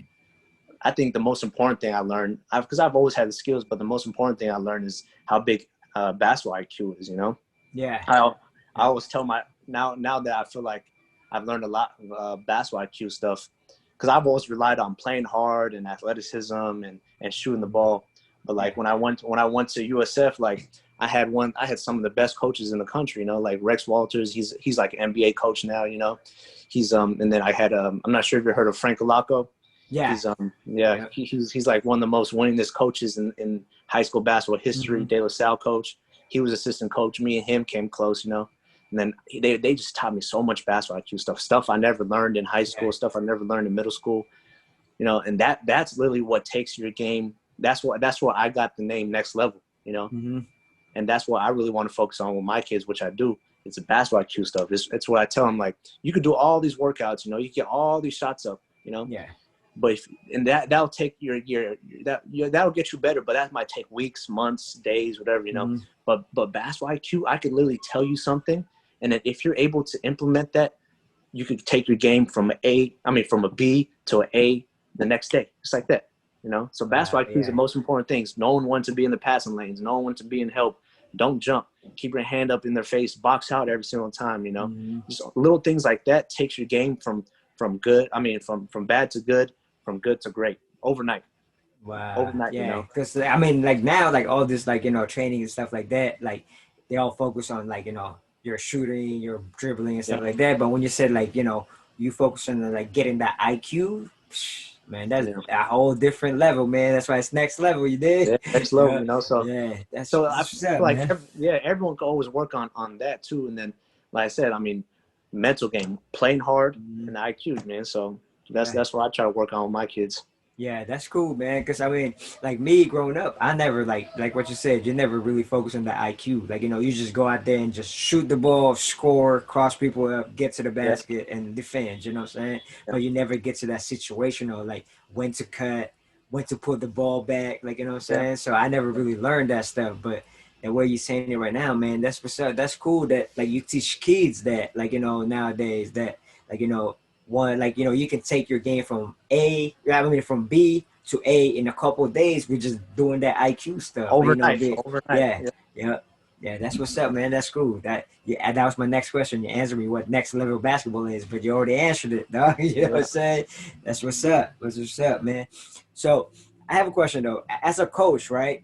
B: I think the most important thing I learned, because I've always had the skills, but the most important thing I learned is how big basketball IQ is, you know? Yeah. I always tell now that I feel like I've learned a lot of basketball IQ stuff, because I've always relied on playing hard and athleticism and shooting the ball. But like when I went to USF, like I had some of the best coaches in the country, you know, like Rex Walters, he's like an NBA coach now, you know? He's and then I had I'm not sure if you heard of Frank Alaco. Yeah. He's like one of the most winningest coaches in high school basketball history. De La Salle coach. He was assistant coach. Me and him came close, you know. And then they just taught me so much basketball IQ stuff I never learned in high school, stuff I never learned in middle school, you know. And that's literally what takes your game. That's where I got the name Next Level, you know. And that's what I really want to focus on with my kids, which I do. It's the basketball IQ stuff. It's what I tell them. Like, you could do all these workouts, you know, you get all these shots up, you know. Yeah. But that'll take that'll get you better, but that might take weeks, months, days, whatever, you know. But basketball IQ, I could literally tell you something, and then if you're able to implement that, you could take your game from a B to an A the next day, just like that. You know, so basketball IQ is the most important things. Knowing when to be in the passing lanes, knowing when to be in help. Don't jump. Keep your hand up in their face. Box out every single time. You know, just little things like that takes your game from good. I mean, from bad to good, from good to great overnight.
A: Wow.
B: Overnight,
A: Yeah.
B: you know.
A: Because I mean, like now, like all this, like, you know, training and stuff like that, like they all focus on, like, you know, your shooting, your dribbling and stuff like that. But when you said, like, you know, you focus on like getting that IQ, man, that's a whole different level, man. That's why it's next level. You did.
B: Yeah, next level, you know. So
A: that's
B: I feel like everyone can always work on that too. And then, like I said, I mean, mental game, playing hard, and the IQ, man. So that's what I try to work on with my kids.
A: Yeah, that's cool, man. Because I mean, like me growing up, I never like what you said. You never really focus on the IQ. Like, you know, you just go out there and just shoot the ball, score, cross people up, get to the basket, and defend. You know what I'm saying? But you never get to that situational, like when to cut, when to put the ball back. Like, you know what I'm saying? So I never really learned that stuff. But the way you're saying it right now, man, that's what's up. That's cool that like you teach kids that, like, you know, nowadays that, like, you know, one, like, you know, you can take your game from from B to A in a couple of days. We're just doing that IQ stuff.
B: Overnight.
A: Yeah, that's what's up, man. That's cool. That was my next question. You answered me what next level basketball is, but you already answered it, dog. You know what I'm saying? That's what's up. That's what's up, man. So I have a question though. As a coach, right?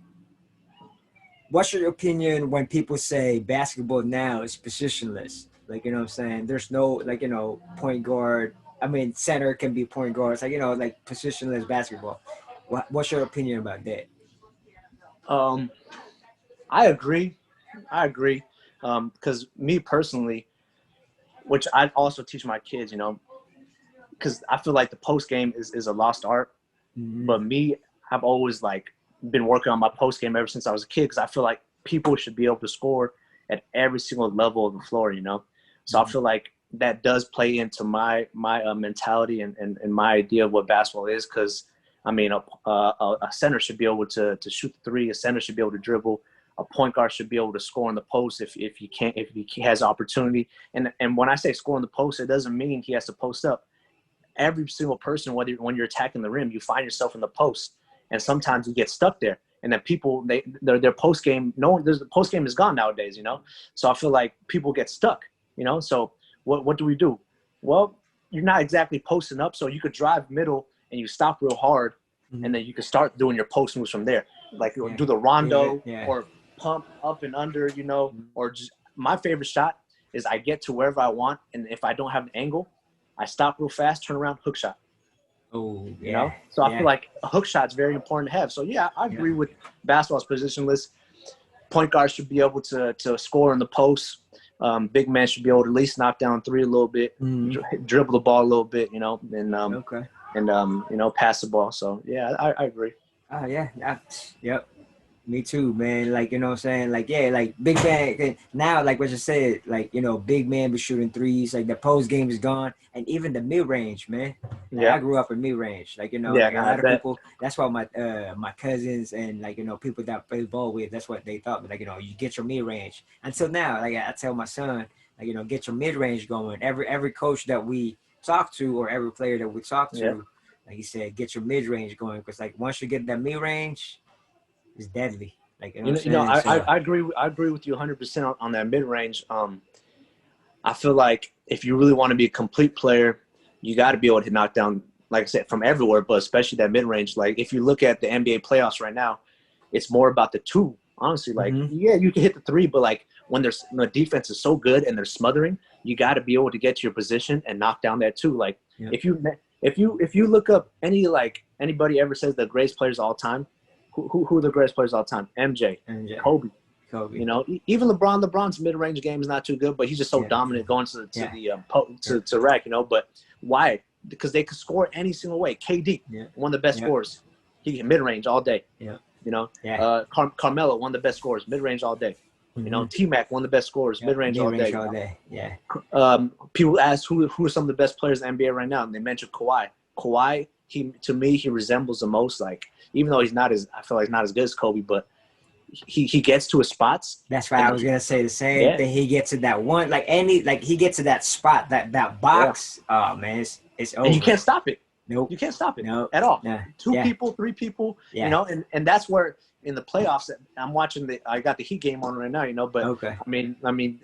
A: What's your opinion when people say basketball now is positionless? Like, you know what I'm saying? There's no, like, you know, point guard. I mean, center can be point guard. It's like, you know, like positionless basketball. What's your opinion about that?
B: I agree. Because me personally, which I also teach my kids, you know, because I feel like the post game is a lost art. But me, I've always like been working on my post game ever since I was a kid because I feel like people should be able to score at every single level of the floor, you know. So I feel like that does play into my mentality and my idea of what basketball is. Because I mean, a center should be able to shoot the three. A center should be able to dribble. A point guard should be able to score in the post if he has opportunity. And when I say score in the post, it doesn't mean he has to post up. Every single person, when you're attacking the rim, you find yourself in the post, and sometimes you get stuck there. And then people, their post game, the post game is gone nowadays, you know. So I feel like people get stuck, you know. So what do we do? Well, you're not exactly posting up, so you could drive middle and you stop real hard, and then you can start doing your post moves from there, like do the rondo or pump up and under, you know. Or just my favorite shot is I get to wherever I want, and if I don't have an angle, I stop real fast, turn around, hook shot.
A: Oh,
B: you know. So I feel like a hook shot is very important to have. So yeah, I agree with basketball's positionless. Point guards should be able to score in the post. Big man should be able to at least knock down three a little bit, dribble the ball a little bit, you know, and you know, pass the ball. So yeah, I agree.
A: Yep. Me too, man. Like, you know what I'm saying? Like, yeah, like big man now, like what you said, like, you know, big man be shooting threes, like the post game is gone, and even the mid range, man. Like, I grew up in mid range, like, you know, like a lot of people. That's why my cousins and, like, you know, people that play ball with, that's what they thought. Like, you know, you get your mid range. Until now, like I tell my son, like, you know, get your mid range going. Every coach that we talk to or every player that we talk to, like he said, get your mid range going, because like once you get that mid range, it's deadly. Like, you know,
B: I agree. I agree with you 100% on that mid range. I feel like if you really want to be a complete player, you got to be able to knock down, like I said, from everywhere, but especially that mid range. Like if you look at the NBA playoffs right now, it's more about the two. Honestly, like you can hit the three, but like when the defense is so good and they're smothering, you got to be able to get to your position and knock down that two. Like if you look up anybody ever says the greatest players of all time. Who are the greatest players of all time? MJ. Kobe. You know, even LeBron. LeBron's mid-range game is not too good, but he's just so dominant going to the rack. You know, but why? Because they could score any single way. KD, one of the best scorers. He can mid-range all day. You know, Carmelo, one of the best scorers, mid-range all day. You know, T-Mac, one of the best scorers, mid-range all day. People ask who are some of the best players in the NBA right now, and they mention Kawhi. Kawhi, to me, he resembles the most, like, even though I feel like he's not as good as Kobe, but he gets to his spots.
A: That's right. I was gonna say the same thing. He gets to that one, he gets to that spot, that box. Oh man, it's over.
B: And you can't stop it.
A: Nope.
B: You can't stop it
A: Nope.
B: at all.
A: Nah.
B: Two people, three people,
A: Yeah.
B: you know, and that's where in the playoffs, I'm watching I got the Heat game on right now, you know, but
A: Okay.
B: I mean,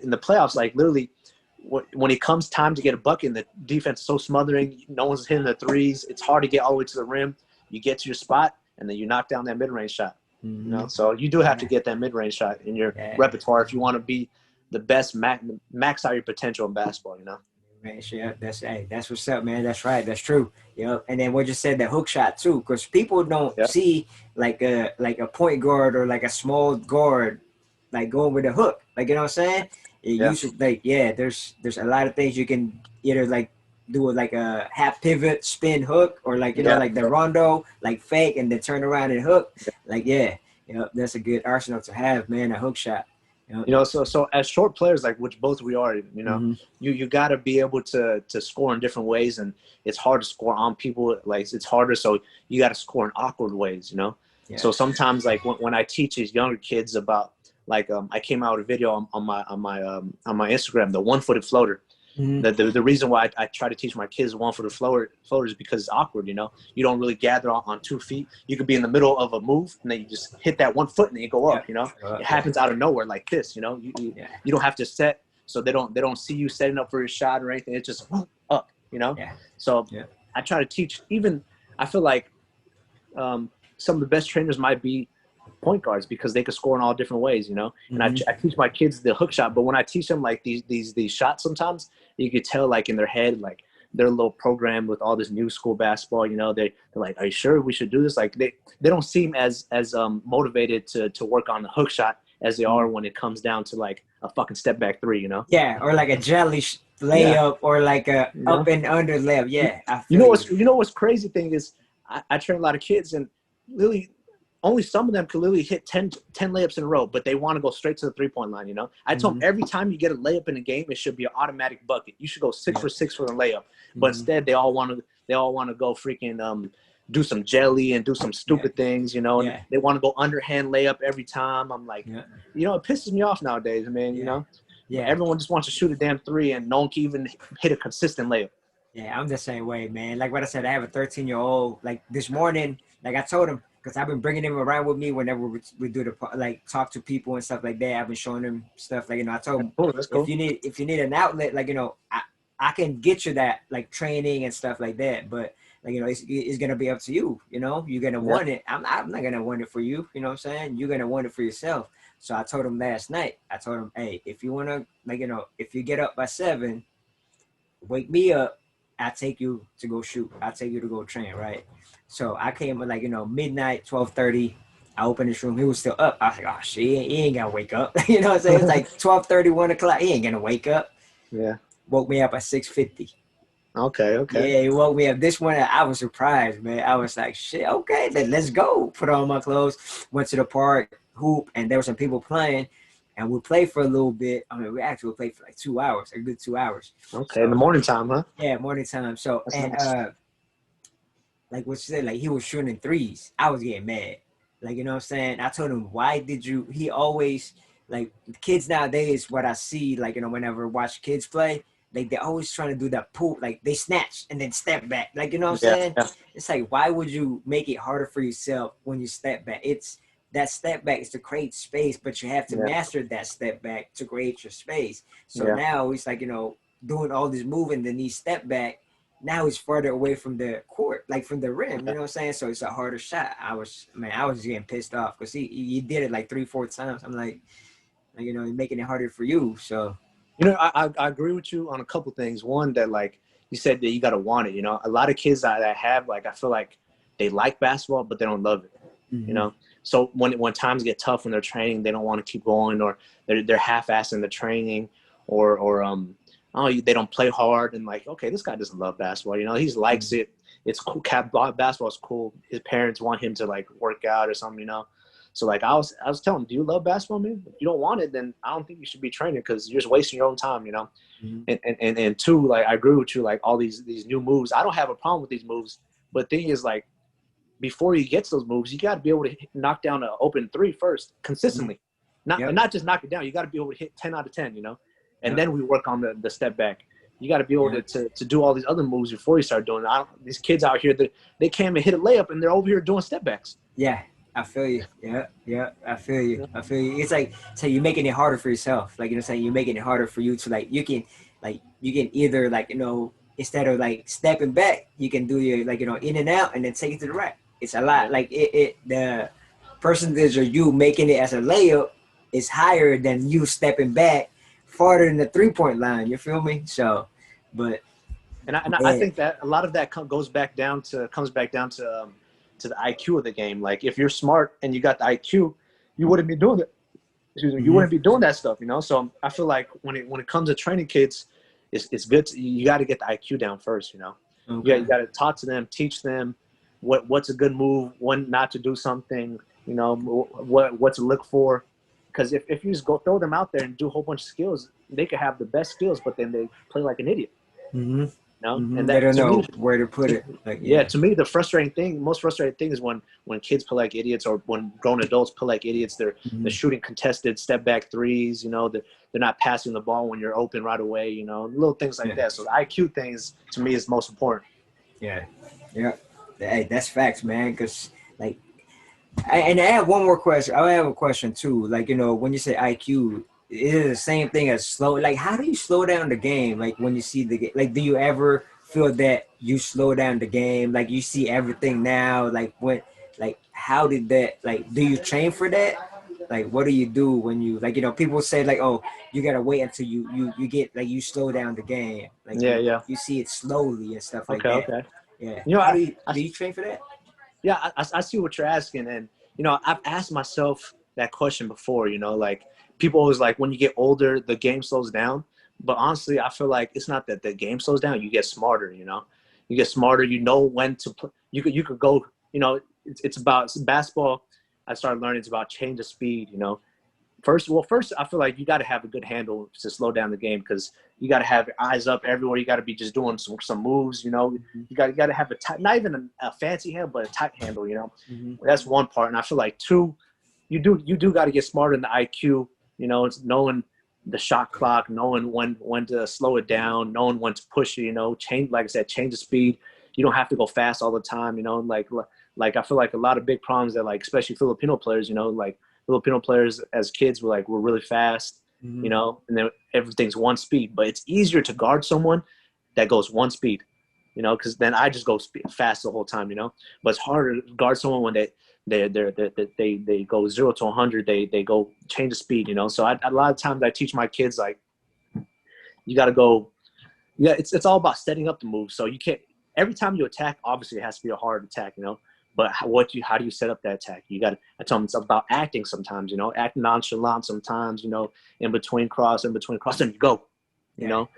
B: in the playoffs, like literally when it comes time to get a bucket, the defense is so smothering, no one's hitting the threes. It's hard to get all the way to the rim. You get to your spot and then you knock down that mid-range shot, you know? So you do have to get that mid-range shot in your repertoire if you want to be the best max out your potential in basketball, you know?
A: Man, yeah, that's what's up, man. That's right. That's true. You know, and then what you said, the hook shot too, because people don't see like a point guard or like a small guard like going with a hook. Like, you know what I'm saying? It usually like there's a lot of things you can either like do like a half pivot spin hook or like you know like the rondo like fake and then turn around and hook. Like you know, that's a good arsenal to have, man. A hook shot.
B: You know, so as short players, like which both we are, you know, you got to be able to score in different ways, and it's hard to score on people. Like it's harder, so you got to score in awkward ways, you know. So sometimes, like when I teach these younger kids about, like I came out with a video on my Instagram, the one-footed floater. The reason why I try to teach my kids one-footed floater is because it's awkward, you know. You don't really gather on 2 feet. You could be in the middle of a move, and then you just hit that 1 foot, and then you go up, you know. It happens out of nowhere like this, you know. You don't have to set, so they don't see you setting up for your shot or anything. It's just up, you know. So I try to teach. Even I feel like some of the best trainers might be point guards because they could score in all different ways, you know. And I teach my kids the hook shot, but when I teach them like these shots, sometimes you could tell like in their head, like they're a little programmed with all this new school basketball, you know. They're like, are you sure we should do this? Like they don't seem as motivated to work on the hook shot as they are when it comes down to like a fucking step back three, you know.
A: Or like a jelly layup or like a up and under layup.
B: You know what's crazy thing is I train a lot of kids, and literally only some of them could literally hit 10 layups in a row, but they want to go straight to the three-point line, you know? I told them every time you get a layup in a game, it should be an automatic bucket. You should go 6 for 6 for the layup. But instead, they all want to go freaking do some jelly and do some stupid things, you know? And they want to go underhand layup every time. I'm like, you know, it pisses me off nowadays, man, you know? Everyone just wants to shoot a damn three, and no one can even hit a consistent layup.
A: Yeah, I'm the same way, man. Like what I said, I have a 13-year-old. Like this morning, like I told him, because I've been bringing him around with me whenever we do like talk to people and stuff like that. I've been showing him stuff like, you know, I told him,
B: that's cool.
A: if you need an outlet, like, you know, I can get you that like training and stuff like that. But like, you know, it's gonna be up to you. You know, you're gonna want it. I'm not gonna want it for you. You know what I'm saying? You're gonna want it for yourself. So I told him last night. I told him, hey, if you wanna, like, you know, if you get up by 7, wake me up. I'll take you to go shoot. I'll take you to go train, right? So I came at like, you know, midnight, 12:30. I opened this room. He was still up. I was like, oh, shit, he ain't gonna wake up. You know what I'm saying? It's like 12:30, 1 o'clock. He ain't gonna wake up.
B: Yeah.
A: Woke me up at 6:50.
B: Okay.
A: Yeah, he woke me up. This one, I was surprised, man. I was like, shit, okay, then let's go. Put on my clothes, went to the park, hoop, and there were some people playing. And we played for a little bit. I mean, we actually played for like 2 hours, a good 2 hours.
B: Okay,
A: so,
B: in the morning time, huh?
A: Yeah, morning time. So,
B: that's
A: and
B: nice.
A: Like what you said, like he was shooting threes. I was getting mad. Like, you know what I'm saying? I told him, why did you, he always, like kids nowadays, what I see, like, you know, whenever I watch kids play, like they're always trying to do that pull, like they snatch and then step back. Like, you know what I'm saying?
B: Yeah.
A: It's like, why would you make it harder for yourself when you step back? It's, that step back is to create space, but you have to master that step back to create your space. So now it's like, you know, doing all this moving, then he step back. Now he's further away from the court, like from the rim, you know what I'm saying? So it's a harder shot. I was getting pissed off because he did it like 3-4 times. I'm like, you know, he's making it harder for you. So,
B: you know, I agree with you on a couple things. One, that like you said, that you got to want it. You know, a lot of kids that I have, like, I feel like they like basketball, but they don't love it, you know? So when times get tough when they're training, they don't want to keep going, or they're half-assing the training, or they don't play hard, and like, okay, this guy doesn't love basketball. You know, he likes it. It's cool. Basketball is cool. His parents want him to like work out or something, you know. So like I was telling him, do you love basketball, man? If you don't want it, then I don't think you should be training, because you're just wasting your own time, you know. And two, like I agree with you, like all these new moves. I don't have a problem with these moves, but the thing is, like, before you get to those moves, you got to be able to knock down an open three first consistently. Not just knock it down. You got to be able to hit 10 out of 10, you know, and then we work on the step back. You got to be able to do all these other moves before you start doing it. These kids out here, they came and hit a layup, and they're over here doing step backs.
A: Yeah, I feel you. Yeah, I feel you. I feel you. It's like you're making it harder for yourself. Like, you know what I'm saying? You're making it harder for you to, like, you can either, like, you know, instead of like stepping back, you can do your, like, you know, in and out and then take it to the rack. It's a lot. Like the percentage of you making it as a layup is higher than you stepping back farther than the 3-point line. You feel me? So, but
B: I think that a lot of that comes back down to the IQ of the game. Like, if you're smart and you got the IQ, you wouldn't be doing it. You wouldn't be doing that stuff, you know. So I feel like when it comes to training kids, it's good. You got to get the IQ down first, you know.
A: Okay.
B: You got to talk to them, teach them what's a good move, when not to do something, you know, what to look for. Because if you just go throw them out there and do a whole bunch of skills, they could have the best skills, but then they play like an idiot.
A: Mm-hmm.
B: You know?
A: Mm-hmm.
B: And
A: they don't know where to put it. Like,
B: to me, the most frustrating thing is when kids play like idiots, or when grown adults play like idiots. They're shooting contested step back threes. You know, they're not passing the ball when you're open right away. You know, little things like that. So the IQ things to me is most important.
A: Yeah. Hey, that's facts, man. Because, like, I have one more question. I have a question too. Like, you know, when you say IQ, is it the same thing as slow? Like, how do you slow down the game? Like, when you see the game, like, do you ever feel that you slow down the game? Like, you see everything now. Like, how did that? Like, do you train for that? Like, what do you do when you, like, you know, people say, like, oh, you gotta wait until you get, like, you slow down the game. Like, you see it slowly and stuff like that.
B: Okay.
A: Yeah.
B: You know,
A: how do you train for that?
B: Yeah, I see what you're asking, and you know, I've asked myself that question before. You know, like, people always like, when you get older, the game slows down. But honestly, I feel like it's not that the game slows down. You get smarter. You know, you get smarter. You know when to play. You could go. You know, it's about basketball. I started learning it's about change of speed. You know, first I feel like you got to have a good handle to slow down the game, because you got to have your eyes up everywhere. You got to be just doing some moves. You know, you got to have a tight, not even a fancy handle, but a tight handle. You know, that's one part. And I feel like two, you do got to get smarter in the IQ. You know, it's knowing the shot clock, knowing when to slow it down, knowing when to push it. You know, change, like I said, change the speed. You don't have to go fast all the time. You know, like I feel like a lot of big problems that, like, especially Filipino players. You know, like Filipino players as kids were really fast. You know, and then everything's one speed. But it's easier to guard someone that goes one speed. You know, because then I just go fast the whole time. You know, but it's harder to guard someone when they go 0 to 100. They go change the speed. You know, so a lot of times I teach my kids, like, you got to go. Yeah, it's all about setting up the move. So you can't, every time you attack, obviously it has to be a hard attack. You know, but how do you set up that attack? You got to. I tell them it's about acting sometimes. You know, act nonchalant sometimes. You know, in between cross, and you go. You know.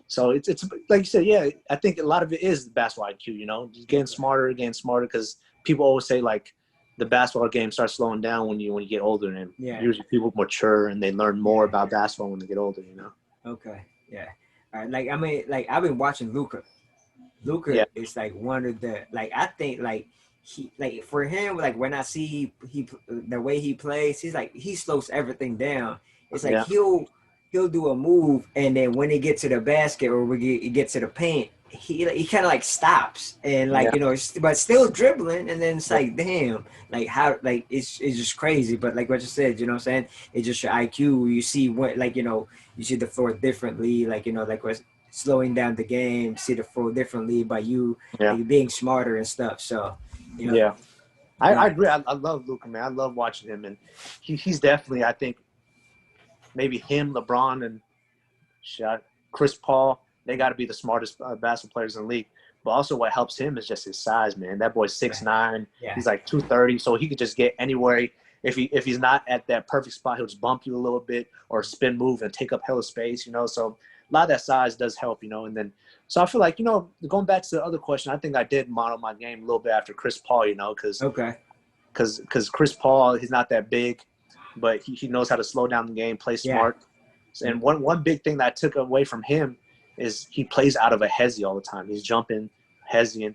B: So it's like you said, yeah. I think a lot of it is basketball IQ. You know, just getting smarter, because people always say, like, the basketball game starts slowing down when you get older, and usually people mature and they learn more about basketball when they get older. You know.
A: Okay. Yeah. All right. Like, I mean, like, I've been watching Luka. Is like one of the, like, I think, like, he, like, for him, like, when I see he the way he plays, he's like, he slows everything down. It's like he'll do a move, and then when he gets to the basket, or he gets to the paint, he kind of, like, stops, and, like, you know, but still dribbling, and then it's like, damn, like, how, like, it's just crazy. But like what you said, you know what I'm saying, it's just your IQ. You see what, like, you know, you see the floor differently, like, you know, like, what's slowing down the game, see the floor differently by you, like, being smarter and stuff. So you know,
B: I agree. I love Luka, man. I love watching him, and he's definitely, I think, maybe him, LeBron, and Chris Paul, they got to be the smartest basketball players in the league. But also what helps him is just his size, man. That boy's 6'9". He's like 230, so he could just get anywhere. If he's not at that perfect spot, he'll just bump you a little bit, or spin move and take up hella space, you know. So a lot of that size does help, you know. And then, so I feel like, you know, going back to the other question, I think I did model my game a little bit after Chris Paul, you know, because Chris Paul, he's not that big, but he knows how to slow down the game, play smart. And one big thing that I took away from him is he plays out of a hezzy all the time. He's jumping, hezzying.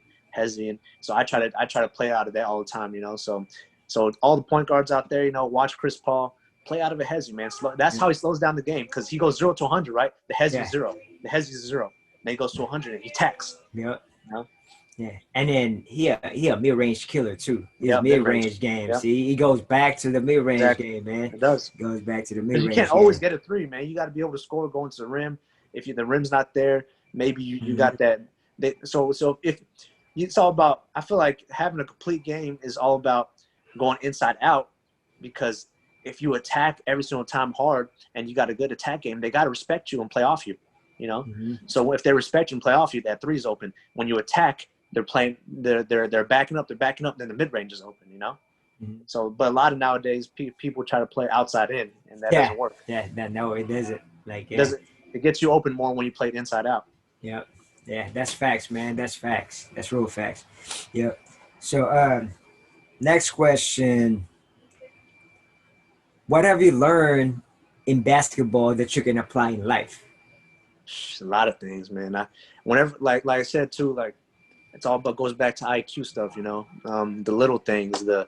B: So I try to play out of that all the time, you know. So all the point guards out there, you know, watch Chris Paul play out of a hezzy, man. That's how he slows down the game, because he goes 0 to 100, right? The hezzy is 0. The hezzy is 0. then he goes to 100 and he attacks.
A: Yep.
B: You know?
A: Yeah, and then he a mid-range killer too. His
B: Yeah,
A: mid-range game.
B: Yeah.
A: See, he goes back to the mid-range game, man.
B: It does.
A: He goes back to the
B: Because
A: mid-range.
B: you can't always get a three, man. You got to be able to score going to the rim. If the rim's not there, maybe you got that. So if it's all about, I feel like having a complete game is all about going inside out, because if you attack every single time hard and you got a good attack game, they got to respect you and play off you, you know? So if they respect you and play off you, that three's open. When you attack, they're backing up, then the mid-range is open, you know? So, but a lot of nowadays people try to play outside in, and that doesn't work.
A: Yeah, no, it doesn't. Like,
B: it gets you open more when you play it inside out.
A: Yeah. Yeah, that's facts, man. That's facts. That's real facts. Yep. So, next question. What have you learned in basketball that you can apply in life?
B: A lot of things, man. Whenever, like I said too, like it's all about, goes back to IQ stuff, you know, the little things, the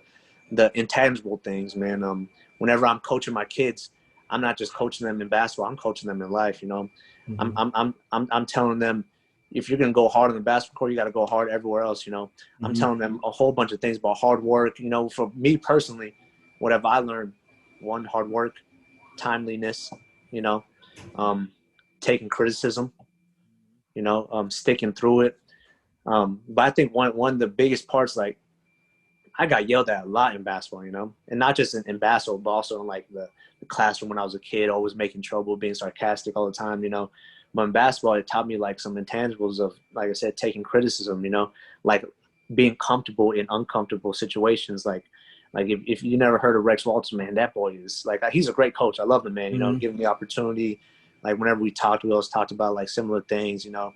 B: intangible things, man. Whenever I'm coaching my kids, I'm not just coaching them in basketball. I'm coaching them in life, you know. I'm telling them, if you're gonna go hard on the basketball court, you got to go hard everywhere else, you know. I'm telling them a whole bunch of things about hard work, you know. For me personally, what have I learned? One, hard work, timeliness, you know, taking criticism, you know, sticking through it. But I think one of the biggest parts, like, I got yelled at a lot in basketball, you know, and not just in basketball, but also in like the classroom when I was a kid, always making trouble, being sarcastic all the time, you know. But in basketball, it taught me like some intangibles of, like I said, taking criticism, you know, like being comfortable in uncomfortable situations. Like if you never heard of Rex Walton, man, that boy is like, he's a great coach. I love the man, you know, giving me opportunity. Like whenever we always talked about like similar things, you know.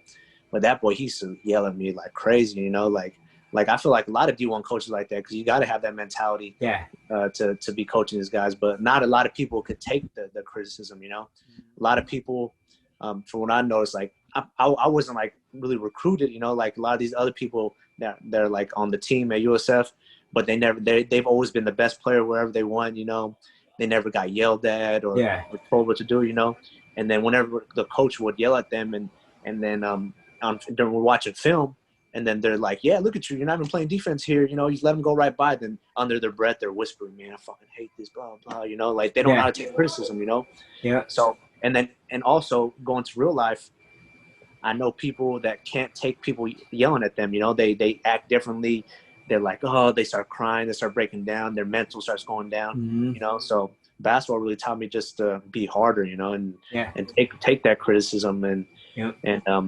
B: But that boy, he used to yell at me like crazy, you know, like I feel like a lot of D1 coaches like that, because you got to have that mentality to be coaching these guys. But not a lot of people could take the criticism, you know. A lot of people, from what I noticed, like I wasn't like really recruited, you know, like a lot of these other people that they're like on the team at USF, but they've always been the best player wherever they went, you know. They never got yelled at or told what to do, you know. And then whenever the coach would yell at them, and then we're watching film, and then they're like, yeah, look at you, you're not even playing defense here, you know, you let them go right by. Then under their breath, they're whispering, man, I fucking hate this, blah, blah, you know, like they don't know how to take criticism, you know? Yeah. So, and also going to real life, I know people that can't take people yelling at them, you know, they act differently. They're like, oh, they start crying, they start breaking down, their mental starts going down, you know? So basketball really taught me just to be harder, you know, and take that criticism and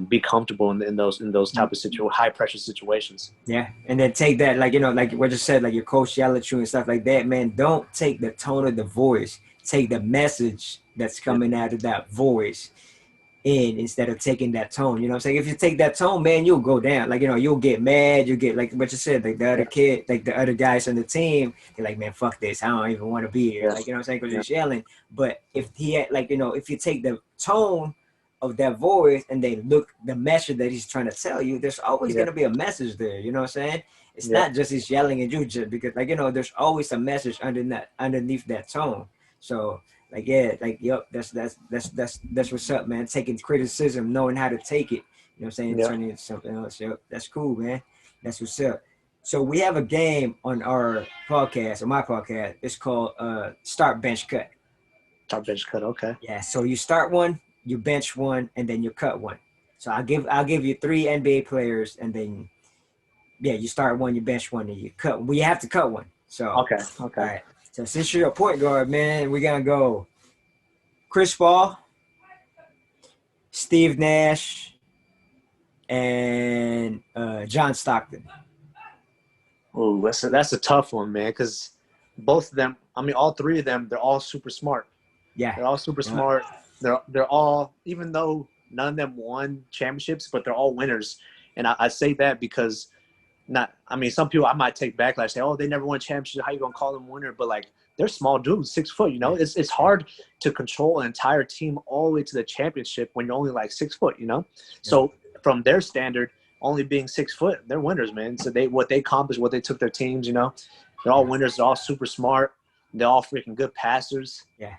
B: be comfortable in those type of high pressure situations. Yeah,
A: and then take that, like, you know, like what you said, like your coach yell at you and stuff like that. Man, don't take the tone of the voice. Take the message that's coming out of that voice in, instead of taking that tone. You know what I'm saying? If you take that tone, man, you'll go down. Like, you know, you'll get mad. You get, like what you said, like the other kid, like the other guys on the team, they're like, man, fuck this. I don't even want to be here. Like, you know what I'm saying? Because he's yelling. But if he had, like, you know, if you take the tone of that voice and they look the message that he's trying to tell you, there's always going to be a message there. You know what I'm saying? It's not just he's yelling at you, just because, like, you know, there's always a message underneath that tone. So, like, that's what's up, man. Taking criticism, knowing how to take it, you know what I'm saying, turning it into something else. Yep, that's cool, man. That's what's up. So we have a game on our podcast, on my podcast. It's called Start, Bench, Cut.
B: Start, bench, cut. Okay.
A: Yeah. So you start one, you bench one, and then you cut one. So I'll give you 3 NBA players, and then you start one, you bench one, and you cut. Well, you have to cut one. So
B: okay.
A: All right. So since you're a point guard, man, we're gonna go Chris Paul, Steve Nash, and John Stockton.
B: Oh, that's a tough one, man, because both of them, I mean, all 3 of them, they're all super smart. Yeah. They're all super smart. They're all, even though none of them won championships, but they're all winners. And I say that because some people I might take backlash, say, oh, they never won a championship, how you gonna call them a winner? But like, they're small dudes, 6 foot, you know. It's hard to control an entire team all the way to the championship when you're only like 6 foot, you know. So from their standard, only being 6 foot, they're winners, man. So what they accomplished, what they took their teams, you know, they're all winners. They're all super smart. They're all freaking good passers. Yeah.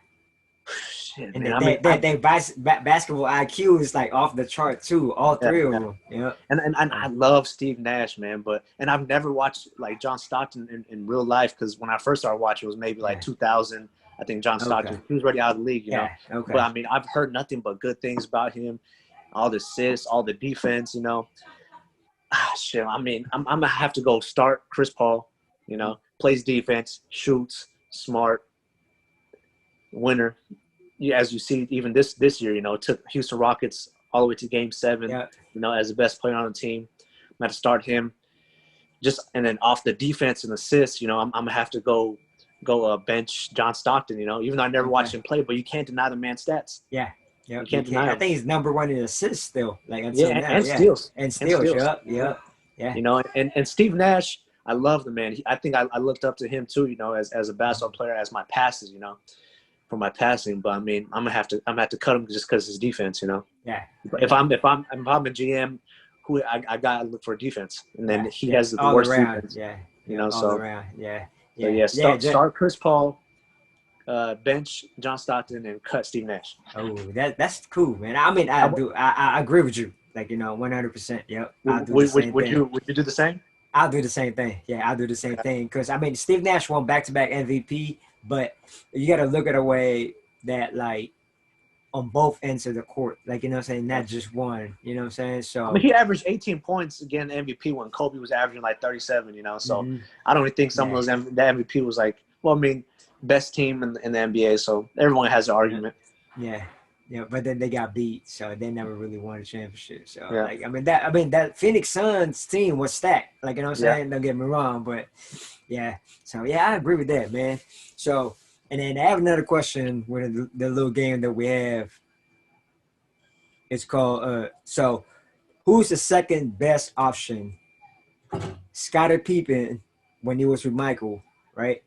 B: Shit,
A: And
B: man. I mean, I,
A: they basketball IQ is like off the chart too. All
B: yeah,
A: three of
B: yeah.
A: them. Yeah.
B: And I love Steve Nash, man. But I've never watched like John Stockton in real life because when I first started watching, it was maybe like
A: Yeah.
B: 2000. I think John
A: Okay.
B: Stockton, he was already out of the league, you know.
A: Yeah. Okay.
B: But I mean, I've heard nothing but good things about him. All the assists, all the defense, you know. Shit, I mean, I'm gonna have to go start Chris Paul. You know, plays defense, shoots, smart, winner. Yeah, as you see, even this year, you know, took Houston Rockets all the way to Game 7.
A: Yeah.
B: You know, as the best player on the team, I'm gonna start him. Just and then off the defense and assists, you know, I'm gonna have to go bench John Stockton. You know, even though I never watched him play, but you can't deny the man's stats.
A: Yeah. Yeah.
B: You
A: You
B: can't
A: can't.
B: deny
A: I
B: him.
A: think he's number one in assists still. Like
B: Yeah,
A: until now.
B: and
A: Yeah.
B: steals.
A: And
B: And
A: steals.
B: steals.
A: Yep. Yep. Yeah.
B: You know, and Steve Nash, I love the man. I think I looked up to him too, you know, as a basketball player, as my passes, you know, for my passing. But I mean, I'm gonna have to cut him just because his defense, you know.
A: Yeah.
B: If I'm a GM, who I gotta look for defense, and then he has the
A: all
B: worst
A: around.
B: defense,
A: Yeah.
B: you know.
A: All
B: So
A: around. Yeah.
B: so
A: Yeah.
B: yeah,
A: Yeah.
B: start Chris Paul, bench John Stockton, and cut Steve Nash.
A: Oh, that's cool, man. I mean, I agree with you. Like, you know, 100%. Yep. I'll do the same thing.
B: Would you do the same?
A: I'll do the same thing. Yeah, I'll do the same thing. Because, I mean, Steve Nash won back-to-back MVP, but you got to look at a way that, like, on both ends of the court, like, you know what I'm saying, not just one, you know what I'm saying? So,
B: I mean, he averaged 18 points again MVP when Kobe was averaging like 37, you know. So I don't even think some of those the MVP was like, well, I mean, best team in the NBA. So everyone has an argument.
A: Yeah. Yeah, but then they got beat, so they never really won a championship. So,
B: Yeah.
A: like, I mean, that Phoenix Suns team was stacked. Like, you know what I'm saying? Don't get me wrong, but yeah. So, yeah, I agree with that, man. So, and then I have another question with the little game that we have. It's called, so who's the second best option? Scottie Pippen when he was with Michael, right?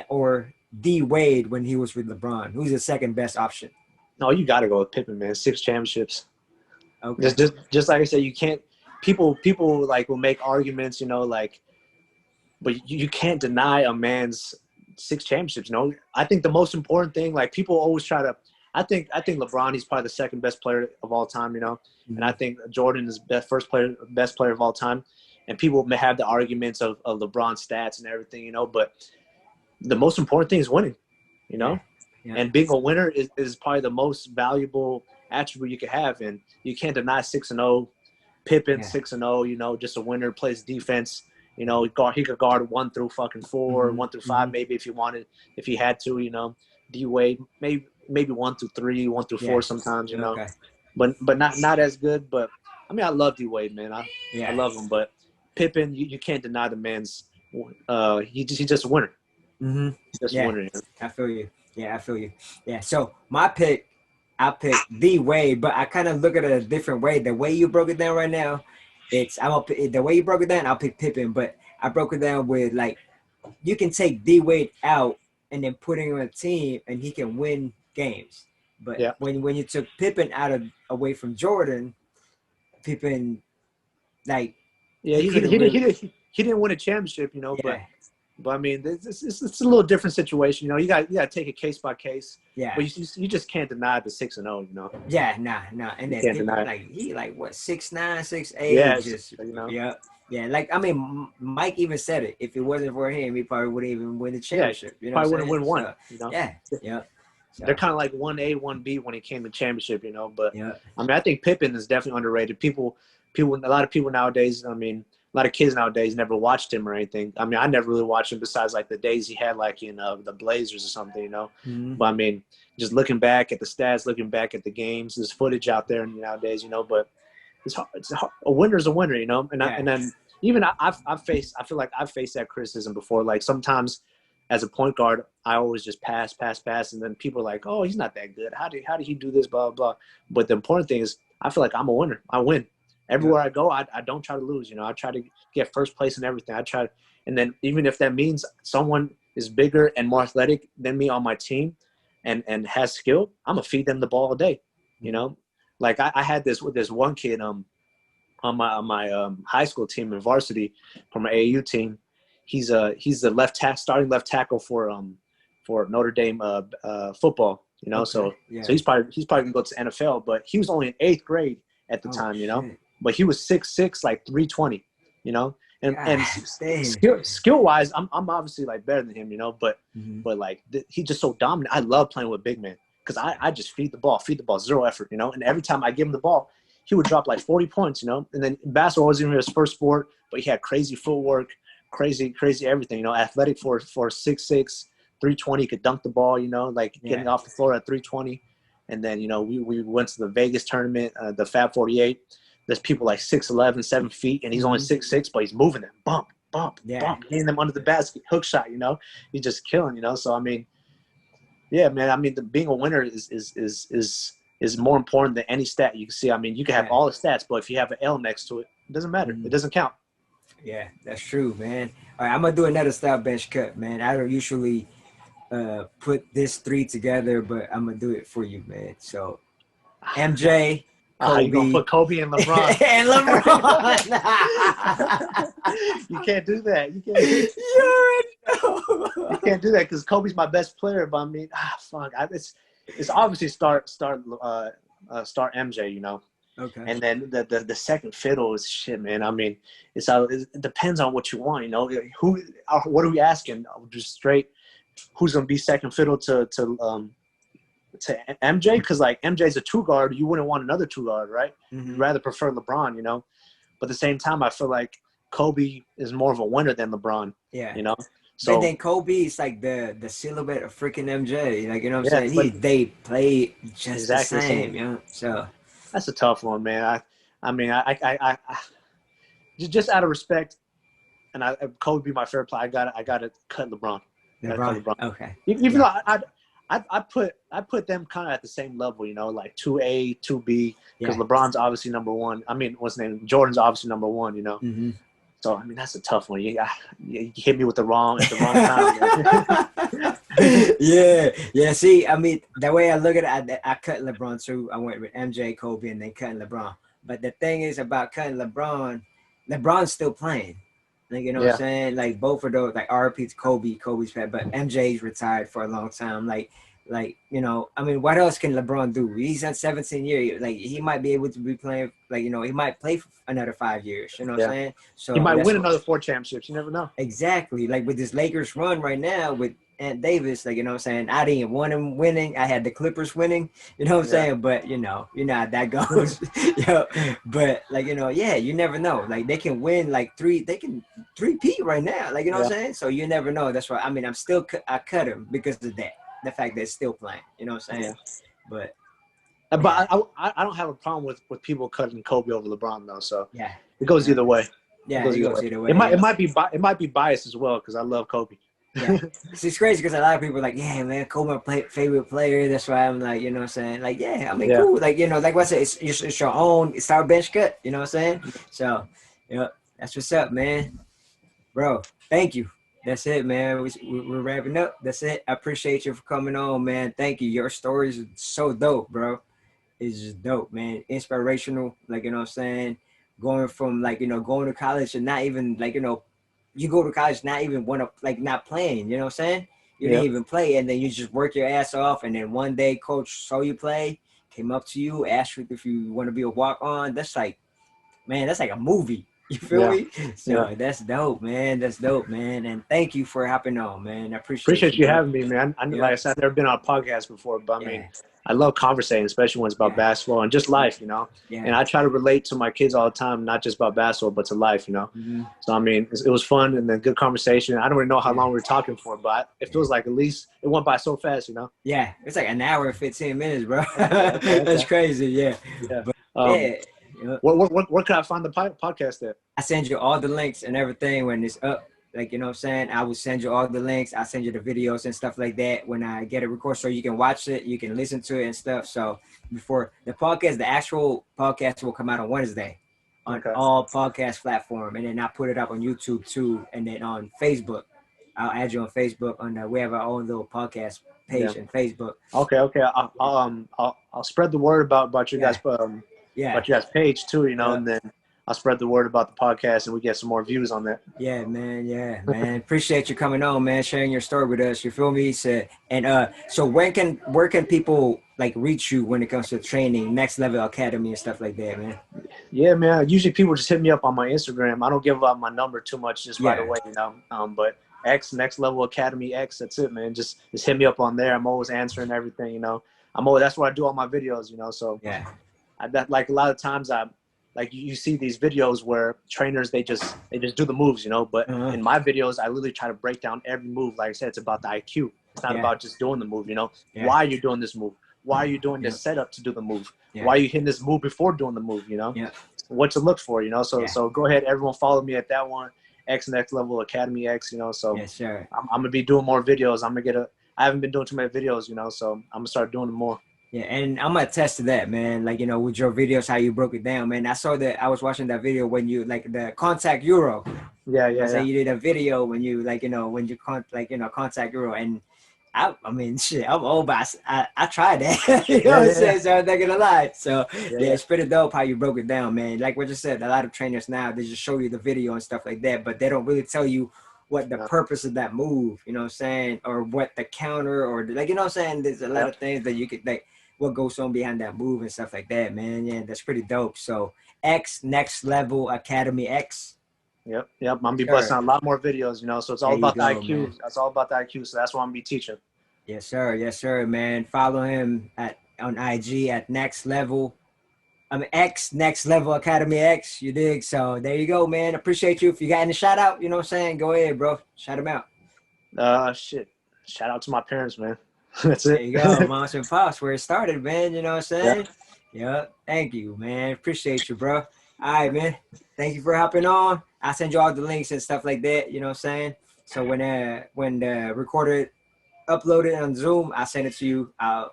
A: Or D Wade when he was with LeBron? Who's the second best option?
B: No, you got to go with Pippen, man. 6 championships.
A: Okay.
B: Just like I said, you can't. People like will make arguments, you know, like, but you can't deny a man's 6 championships. You know, I think the most important thing, like people always try to. I think LeBron, he's probably the second best player of all time, you know, and I think Jordan is best player of all time. And people may have the arguments of LeBron's stats and everything, you know, but the most important thing is winning, you know. Yeah. And being a winner is probably the most valuable attribute you can have. And you can't deny 6-0, Pippen 6-0, you know, just a winner, plays defense. You know, he could guard 1 through 4, 1 through 5, maybe if he had to, you know. D Wade, maybe 1 through 3, 1 through 4 sometimes, you know. But not as good. But I mean, I love D Wade, man. I love him. But Pippen, you can't deny the man's. He's just a winner. He's just a winner. You know?
A: I feel you. Yeah, I feel you. Yeah. So I pick D Wade, but I kind of look at it a different way. The way you broke it down right now, the way you broke it down. I'll pick Pippen, but I broke it down with like you can take D Wade out and then put him on a team, and he can win games. But when you took Pippen away from Jordan, Pippen like
B: he didn't win a championship, you know, but I mean it's a little different situation, you know. You got to take it case by case. Yeah. But you just can't deny the 6-0, you know.
A: Yeah, nah. And then Pippen, like he like what 6'9", 6'8".
B: Yeah,
A: just
B: you know.
A: Yeah. Like I mean, Mike even said it. If it wasn't for him, he probably wouldn't even win the championship.
B: Yeah,
A: you know,
B: probably wouldn't win one.
A: So,
B: you know?
A: Yeah.
B: So. They're kind of like 1A, 1B when it came to championship, you know. But I mean, I think Pippen is definitely underrated. A lot of people nowadays. I mean, a lot of kids nowadays never watched him or anything. I mean, I never really watched him besides like the days he had like in the Blazers or something, you know. But I mean, just looking back at the stats, looking back at the games, there's footage out there nowadays, you know. But it's hard. A winner's a winner, you know. And then even I feel like I've faced that criticism before. Like sometimes as a point guard, I always just pass, and then people are like, "Oh, he's not that good. How did he do this?" Blah blah. But the important thing is, I feel like I'm a winner. I win. Everywhere I go, I don't try to lose. You know, I try to get first place in everything. And then even if that means someone is bigger and more athletic than me on my team, and has skill, I'm gonna feed them the ball all day. You know, like I had this with this one kid on my high school team in varsity from an AAU team. He's the starting left tackle for Notre Dame football. You know,
A: Okay.
B: so
A: Yeah.
B: so he's probably gonna go to the NFL. But he was only in 8th grade at the time, you know.
A: Shit.
B: But he was 6'6", like 320, you know. And
A: God,
B: skill wise, I'm obviously like better than him, you know. But like he's just so dominant. I love playing with big men because I just feed the ball, 0 effort, you know. And every time I give him the ball, he would drop like 40 points, you know. And then basketball wasn't even his first sport, but he had crazy footwork, crazy everything, you know. Athletic for 6'6", 320, could dunk the ball, you know, like getting off the floor at 320. And then, you know, we went to the Vegas tournament, the Fab 48. There's people like 6'11", 7 feet, and he's only 6'6", but he's moving them, bump, getting them under the basket, hook shot, you know. He's just killing, you know. So I mean, yeah, man. I mean, being a winner is more important than any stat you can see. I mean, you can have all the stats, but if you have an L next to it, it doesn't matter. It doesn't count.
A: Yeah, that's true, man. All right, I'm gonna do another style bench cut, man. I don't usually put this 3 together, but I'm gonna do it for you, man. So MJ, Kobe.
B: You gonna put Kobe and LeBron?
A: And LeBron.
B: You can't do that. You can't do that because Kobe's my best player. But I mean, fuck. It's obviously start MJ, you know.
A: Okay.
B: And then the second fiddle is shit, man. I mean, it depends on what you want, you know. What are we asking? Just straight, who's gonna be second fiddle to MJ? Because like MJ's a 2 guard, you wouldn't want another 2 guard, right? You'd rather prefer LeBron, you know. But at the same time, I feel like Kobe is more of a winner than LeBron.
A: Yeah.
B: You know. So
A: but then Kobe is like the silhouette of freaking MJ. Like, you know what I'm saying? They play just exactly the same, you know. So
B: that's a tough one, man. I just out of respect, and Kobe be my favorite player. I gotta cut LeBron.
A: LeBron. Okay.
B: Even though I put them kind of at the same level, you know, like 2A, 2B, because LeBron's obviously number 1. I mean, what's his name? Jordan's obviously number 1, you know. So I mean, that's a tough one. You hit me with the wrong at the wrong time.
A: Yeah. See, I mean, the way I look at it, I cut LeBron too. I went with MJ, Kobe, and then cutting LeBron. But the thing is about cutting LeBron's still playing. Like, you know what I'm saying? Like, both of those, like, RP to Kobe's bad, but MJ's retired for a long time. Like, you know, I mean, what else can LeBron do? He's at 17 years. Like, he might be able to be playing, like, you know, he might play for another 5 years. You know what I'm saying? So
B: he might win another 4 championships. You never know.
A: Exactly. Like, with this Lakers run right now with Ant Davis, like, you know what I'm saying? I didn't want him winning. I had the Clippers winning. You know what I'm saying? But, you know how that goes. But, like, you know, you never know. Like, they can win, like, they can 3-peat right now. Like, you know what I'm saying? So you never know. That's why, I mean, I cut him because of that. The fact that it's still playing, you know what I'm saying? But
B: I don't have a problem with people cutting Kobe over LeBron though. So it goes either way.
A: Yeah, it goes either way.
B: It might be biased as well because I love Kobe.
A: Yeah, it's crazy because a lot of people are like, yeah, man, Kobe my favorite player. That's why I'm like, you know what I'm saying? Like, yeah, I mean, cool. Like, you know, like what I said, it's your own start bench cut. You know what I'm saying? So, that's what's up, man. Bro, thank you. That's it, man. We're wrapping up. That's it. I appreciate you for coming on, man. Thank you. Your stories are so dope, bro. It's just dope, man. Inspirational. Like, you know what I'm saying? Going from, like, you know, going to college and not even, like, you know, you go to college not even want to, like, not playing. You know what I'm saying? You didn't even play, and then you just work your ass off, and then one day coach saw you play, came up to you, asked you if you want to be a walk-on. That's like, man, that's like a movie. You feel me? So that's dope, man. That's dope, man. And thank you for hopping on, man. I appreciate
B: you having me, man. Like I said, I've never been on a podcast before, but I mean, I love conversating, especially when it's about basketball and just life, you know. And I try to relate to my kids all the time, not just about basketball, but to life, you know. So I mean, it was fun and then good conversation. I don't really know how long we were talking for, but it feels like at least it went by so fast, you know. Yeah,
A: it's like an hour and 15 minutes, bro. That's crazy.
B: Where can I find the podcast at?
A: I send you all the links and everything when it's up. Like, you know what I'm saying? I will send you all the links. I send you the videos and stuff like that when I get it recorded so you can watch it, you can listen to it and stuff. So before the actual podcast will come out on Wednesday on all podcast platform. And then I put it up on YouTube too. And then on Facebook, I'll add you on Facebook. We have our own little podcast page on Facebook.
B: Okay. I'll spread the word about your guys' about your guys' page too, you know, and then I'll spread the word about the podcast and we get some more views on that.
A: Yeah, man. Yeah, man. Appreciate you coming on, man, sharing your story with us. You feel me? So, so where can people like reach you when it comes to training, Next Level Academy and stuff like that, man?
B: Yeah, man. Usually people just hit me up on my Instagram. I don't give out my number too much just right away, but Next Level Academy X, that's it, man. Just hit me up on there. I'm always answering everything, that's what I do all my videos, so
A: yeah.
B: Like a lot of times like you see these videos where trainers, they just do the moves, but in my videos, I literally try to break down every move. Like I said, it's about the IQ. It's not about just doing the move, Why are you doing this move? Why are you doing this setup to do the move? Why are you hitting this move before doing the move, What to look for, So go ahead, everyone follow me at that one, Next Level Academy X, so
A: yes, sir.
B: I'm going to be doing more videos. I haven't been doing too many videos, so I'm going to start doing them more.
A: Yeah, and I'm gonna attest to that, man. Like, with your videos, how you broke it down, man. I was watching that video when you like the contact Euro.
B: Yeah.
A: So you did a video when you contact Euro, and I mean, shit, I'm old, but I tried that. You know what I'm saying? So I'm not gonna lie. So it's pretty dope how you broke it down, man. Like what you said, a lot of trainers now, they just show you the video and stuff like that, but they don't really tell you what the purpose of that move, you know what I'm saying, or what the counter, or like, you know what I'm saying. There's a lot of things that you could like. What goes on behind that move and stuff like that, man. Yeah, that's pretty dope. So Next Level Academy X.
B: Yep. I'm gonna be busting out a lot more videos, So it's all about the IQ. Man. That's all about the IQ. So that's what I'm gonna be teaching.
A: Yes, sir, man. Follow him on IG at Next Level. Next Level Academy X. You dig? So there you go, man. Appreciate you. If you got any shout out, you know what I'm saying, go ahead, bro. Shout him out.
B: Shit. Shout out to my parents, man. That's it.
A: There you go, Moms and Pops, where it started, man. You know what I'm saying? Yeah. Thank you, man. Appreciate you, bro. All right, man. Thank you for hopping on. I'll send you all the links and stuff like that. You know what I'm saying? So when the recorder uploaded on Zoom, I'll send it to you. I'll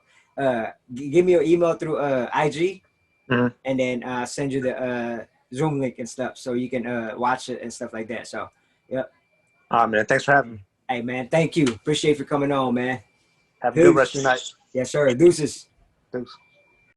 A: give me your email through IG, and then I'll send you the Zoom link and stuff so you can watch it and stuff like that. So, yep.
B: All right, man. Thanks for having me.
A: Hey, man. Thank you. Appreciate you for coming on, man.
B: Have a good rest of your night.
A: Yes, sir. Deuces.
B: Thanks.